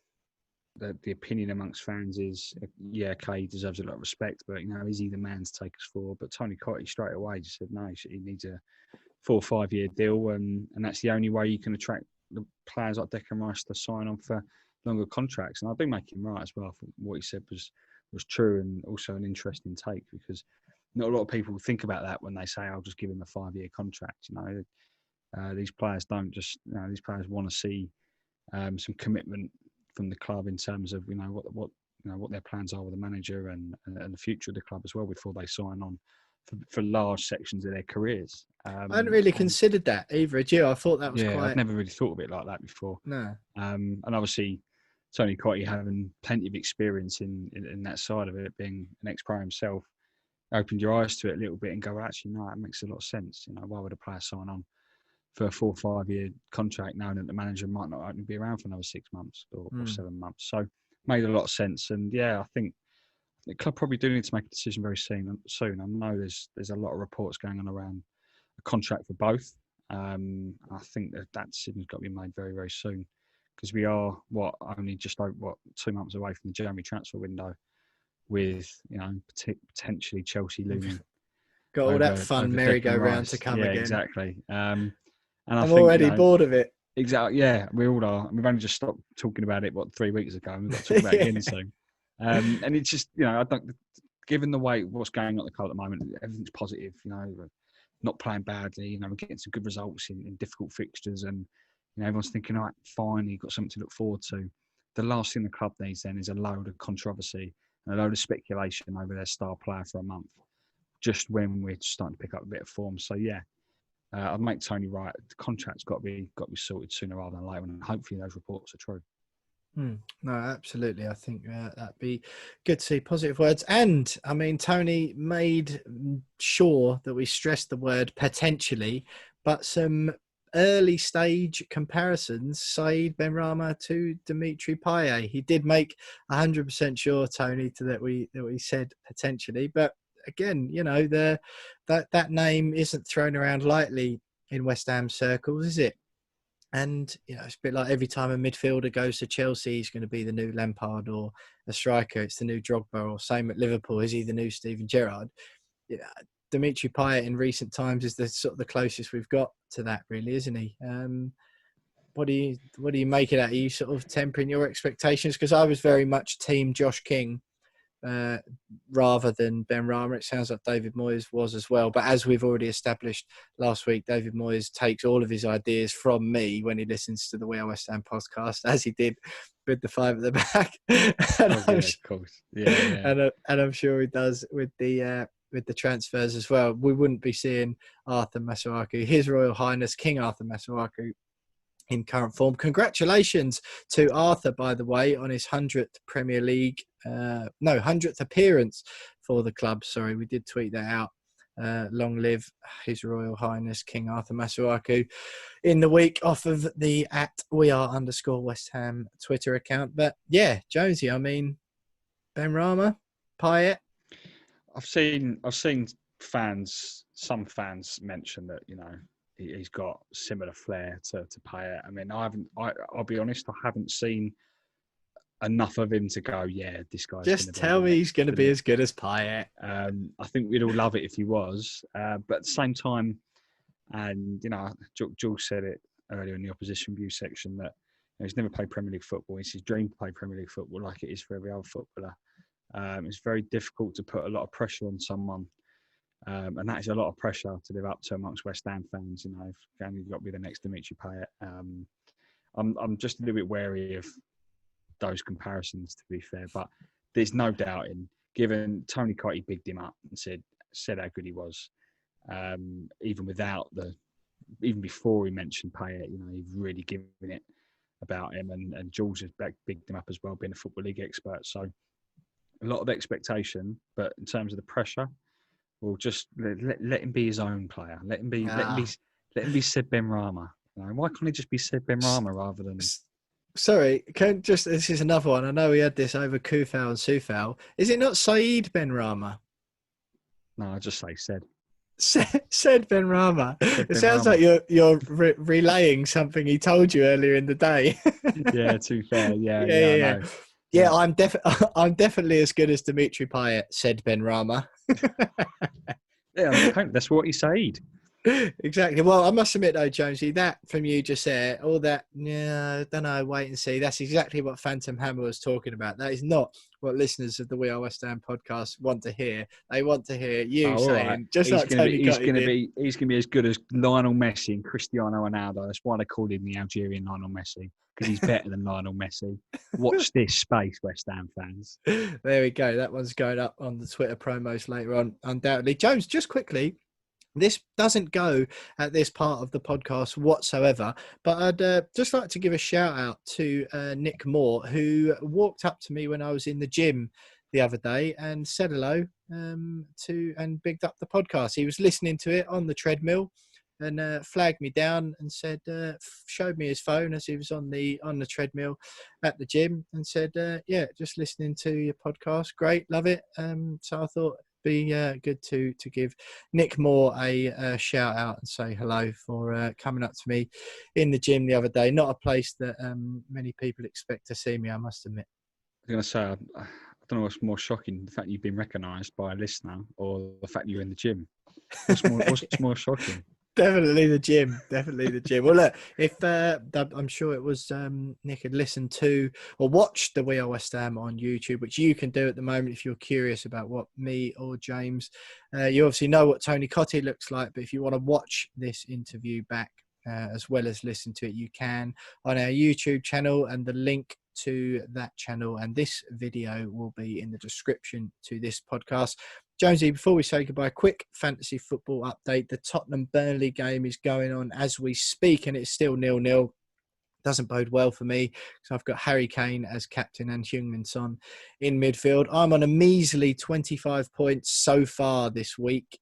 the opinion amongst fans is, yeah, okay, he deserves a lot of respect, but is he the man to take us forward? But Tony Cottee straight away just said no, he needs a 4 or 5 year deal, and that's the only way you can attract the players like Declan Rice to sign on for longer contracts. And I do make him right as well. I thought what he said was true, and also an interesting take, because not a lot of people think about that when they say, "I'll just give him a 5-year contract." These players don't just. These players want to see some commitment from the club in terms of what their plans are with the manager and the future of the club as well before they sign on for large sections of their careers. I hadn't really considered that either, did you? I thought that was I've never really thought of it like that before. No. And obviously, Tony Cottee having plenty of experience in that side of it, being an ex-pro himself, opened your eyes to it a little bit and go, actually, no, it makes a lot of sense. Why would a player sign on for a 4 or 5 year contract knowing that the manager might not only be around for another 6 months or 7 months? So made a lot of sense. And yeah, I think the club probably do need to make a decision very soon. I know there's a lot of reports going on around a contract for both. I think that decision's got to be made very, very soon, because we are only just over 2 months away from the January transfer window, with potentially Chelsea looming. Got all that fun merry-go-round to come again. Exactly. And I'm already bored of it. Exactly. Yeah, we all are. We've only just stopped talking about it 3 weeks ago, and we've got to talk about it again soon. And it's just I don't. Given the way what's going on at the club at the moment, everything's positive. We're not playing badly. We're getting some good results in difficult fixtures, and everyone's thinking, all right, fine, you've got something to look forward to. The last thing the club needs then is a load of controversy and a load of speculation over their star player for a month, just when we're starting to pick up a bit of form. So yeah, I'd make Tony right. The contract's got to be sorted sooner rather than later, and hopefully those reports are true. No, absolutely. I think that'd be good to see positive words. And I mean, Tony made sure that we stressed the word potentially, but some early stage comparisons, Said Benrahma to Dimitri Payet. He did make 100% sure, Tony, that we said potentially, but again, that name isn't thrown around lightly in West Ham circles, is it? And it's a bit like every time a midfielder goes to Chelsea, he's going to be the new Lampard, or a striker, it's the new Drogba, or same at Liverpool, is he the new Steven Gerrard? Dimitri Payet in recent times is the sort of the closest we've got to that, really, isn't he? What do you make of that? Are you sort of tempering your expectations? Because I was very much team Josh King rather than Benrahma. It sounds like David Moyes was as well. But as we've already established last week, David Moyes takes all of his ideas from me when he listens to the We Are West Ham podcast, as he did with the 5 at the back. Of course. Yeah. And I'm sure he does with the transfers as well. We wouldn't be seeing Arthur Masuaku, His Royal Highness King Arthur Masuaku, in current form. Congratulations to Arthur, by the way, on his 100th Premier League, 100th appearance for the club. Sorry, we did tweet that out. Long live His Royal Highness King Arthur Masuaku in the week off of the @WeAre_West Ham Twitter account. But yeah, Jonesy, I mean, Benrahma, Payet. I've seen some fans mention that he's got similar flair to Payet. I mean, I'll be honest, I haven't seen enough of him to go, yeah, this guy's just tell me he's going to be as good as Payet. I think we'd all love it if he was, but at the same time, and Jules said it earlier in the opposition view section that he's never played Premier League football. It's his dream to play Premier League football, like it is for every other footballer. It's very difficult to put a lot of pressure on someone. And that is a lot of pressure to live up to amongst West Ham fans. You've got to be the next Dimitri Payet. I'm just a little bit wary of those comparisons, to be fair. But there's no doubting, given Tony Cottee bigged him up and said how good he was, even before he mentioned Payet, he's really given it about him. And Jules has bigged him up as well, being a Football League expert. So a lot of expectation, but in terms of the pressure, we'll just let him be his own player. Let him be Said Benrahma. Why can't he just be Said Benrahma rather than? Sorry, this is another one. I know we had this over Kufal and Sufal. Is it not Said Benrahma? No, I just say Said. Said Benrahma. It sounds like you're relaying something he told you earlier in the day. Yeah, too fair. Yeah. Yeah, I'm definitely as good as Dimitri Payet, said Ben Rama. Yeah, that's what he said. Exactly. Well, I must admit though, Jonesy, that from you just there, all that, yeah, I don't know, wait and see. That's exactly what Phantom Hammer was talking about. That is not what listeners of the We Are West Ham podcast want to hear. They want to hear you saying, right. just he's like gonna Tony Cottee did. He's gonna be as good as Lionel Messi and Cristiano Ronaldo. That's why they call him the Algerian Lionel Messi, because he's better than Lionel Messi. Watch this space, West Ham fans. There we go. That one's going up on the Twitter promos later on, undoubtedly. Jones, just quickly, this doesn't go at this part of the podcast whatsoever, but I'd just like to give a shout out to Nick Moore, who walked up to me when I was in the gym the other day and said hello and bigged up the podcast. He was listening to it on the treadmill and flagged me down and said, showed me his phone as he was on the treadmill at the gym and said, yeah, just listening to your podcast. Great, love it. So I thought, be good to give Nick Moore a shout out and say hello for coming up to me in the gym the other day. Not a place that many people expect to see me, I must admit. I was going to say, I don't know what's more shocking, the fact you've been recognised by a listener or the fact you're in the gym. What's more shocking? Definitely the gym. Well, look, if I'm sure it was Nick had listened to or watched the We Are West Ham on YouTube, which you can do at the moment if you're curious about what me or James. You obviously know what Tony Cottee looks like, but if you want to watch this interview back as well as listen to it, you can on our YouTube channel, and the link to that channel and this video will be in the description to this podcast. Jonesy, before we say goodbye, quick fantasy football update. The Tottenham-Burnley game is going on as we speak, and it's still 0-0. Doesn't bode well for me, because I've got Harry Kane as captain and Heung-min Son in midfield. I'm on a measly 25 points so far this week,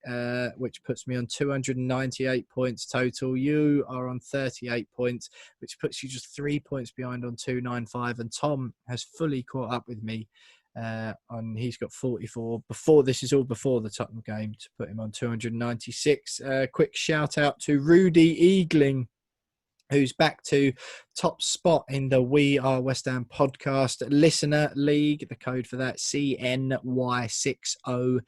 which puts me on 298 points total. You are on 38 points, which puts you just 3 points behind on 295, and Tom has fully caught up with me. He's got 44 before the Tottenham game to put him on 296. Quick shout out to Rudy Eagling, who's back to top spot in the We Are West Ham podcast listener league. The code for that CNY60U.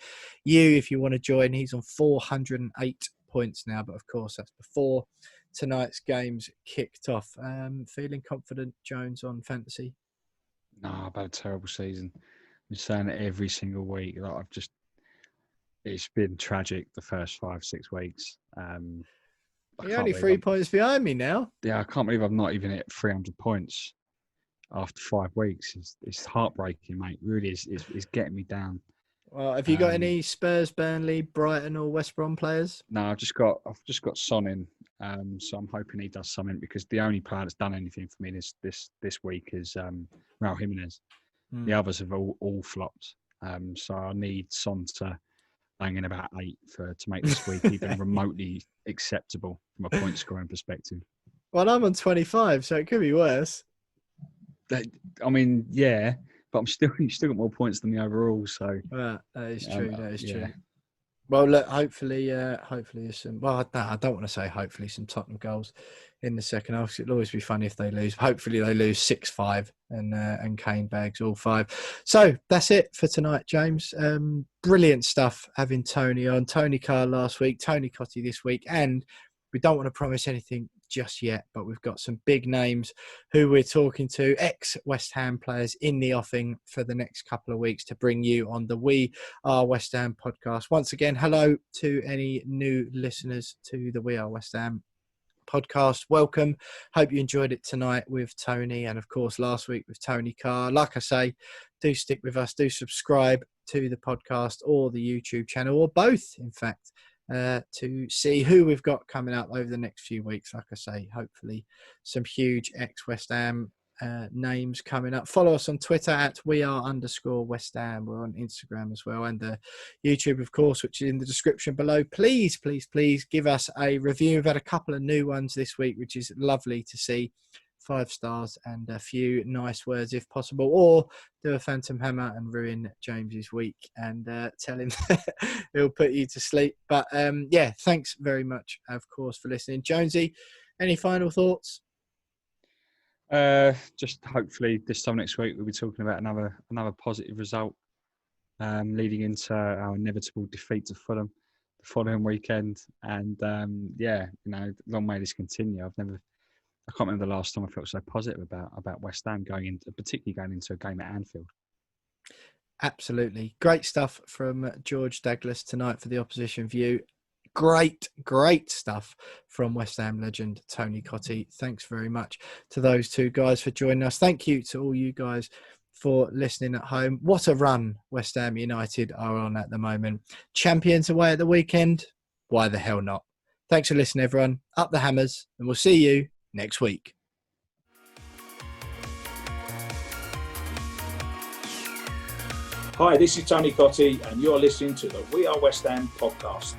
If you want to join, he's on 408 points now, but of course that's before tonight's games kicked off. Feeling confident, Jones, on fantasy? No, I've had a terrible season. I'm saying it every single week. Like it's been tragic the first 5-6 weeks. You're only 3 points behind me now. Yeah, I can't believe I've not even hit 300 points after 5 weeks. It's heartbreaking, mate. Really, it's getting me down. Well, have you got any Spurs, Burnley, Brighton, or West Brom players? No, I've just got Son in. So I'm hoping he does something, because the only player that's done anything for me this week is Raul Jimenez. The others have all flopped. So I need Son to bang in about 8 to make this week even remotely acceptable from a point scoring perspective. Well, I'm on 25, so it could be worse. I mean, yeah, but you've still got more points than the overall. So that is true. That is true. Well, look, hopefully some. Well, I don't want to say hopefully some Tottenham goals in the second half. It'll always be funny if they lose. Hopefully they lose 6-5 and Kane bags all 5. So that's it for tonight, James. Brilliant stuff having Tony on. Tony Carr last week, Tony Cottee this week, and we don't want to promise anything just yet, but we've got some big names who we're talking to, ex-West Ham players in the offing for the next couple of weeks to bring you on the We Are West Ham podcast. Once again, hello to any new listeners to the We Are West Ham podcast. Welcome. Hope you enjoyed it tonight with Tony, and of course last week with Tony Carr. Like I say, do stick with us, do subscribe to the podcast or the YouTube channel, or both, in fact, to see who we've got coming up over the next few weeks. Like I say, hopefully some huge ex-West Ham names coming up. Follow us on Twitter at @WeAre_West Ham. We're on Instagram as well, and YouTube, of course, which is in the description below. Please give us a review. We've had a couple of new ones this week, which is lovely to see. 5 stars and a few nice words if possible, or do a Phantom Hammer and ruin James's week and tell him he'll put you to sleep. But yeah, thanks very much, of course, for listening. Jonesy, any final thoughts? Just hopefully this time next week we'll be talking about another positive result, leading into our inevitable defeat to Fulham the following weekend. And long may this continue. I can't remember the last time I felt so positive about West Ham particularly going into a game at Anfield. Absolutely. Great stuff from George Douglas tonight for the Opposition View. Great stuff from West Ham legend Tony Cottee. Thanks very much to those two guys for joining us. Thank you to all you guys for listening at home. What a run West Ham United are on at the moment. Champions away at the weekend? Why the hell not? Thanks for listening, everyone. Up the Hammers, and we'll see you next week. Hi, this is Tony Cottee, and you're listening to the We Are West Ham podcast.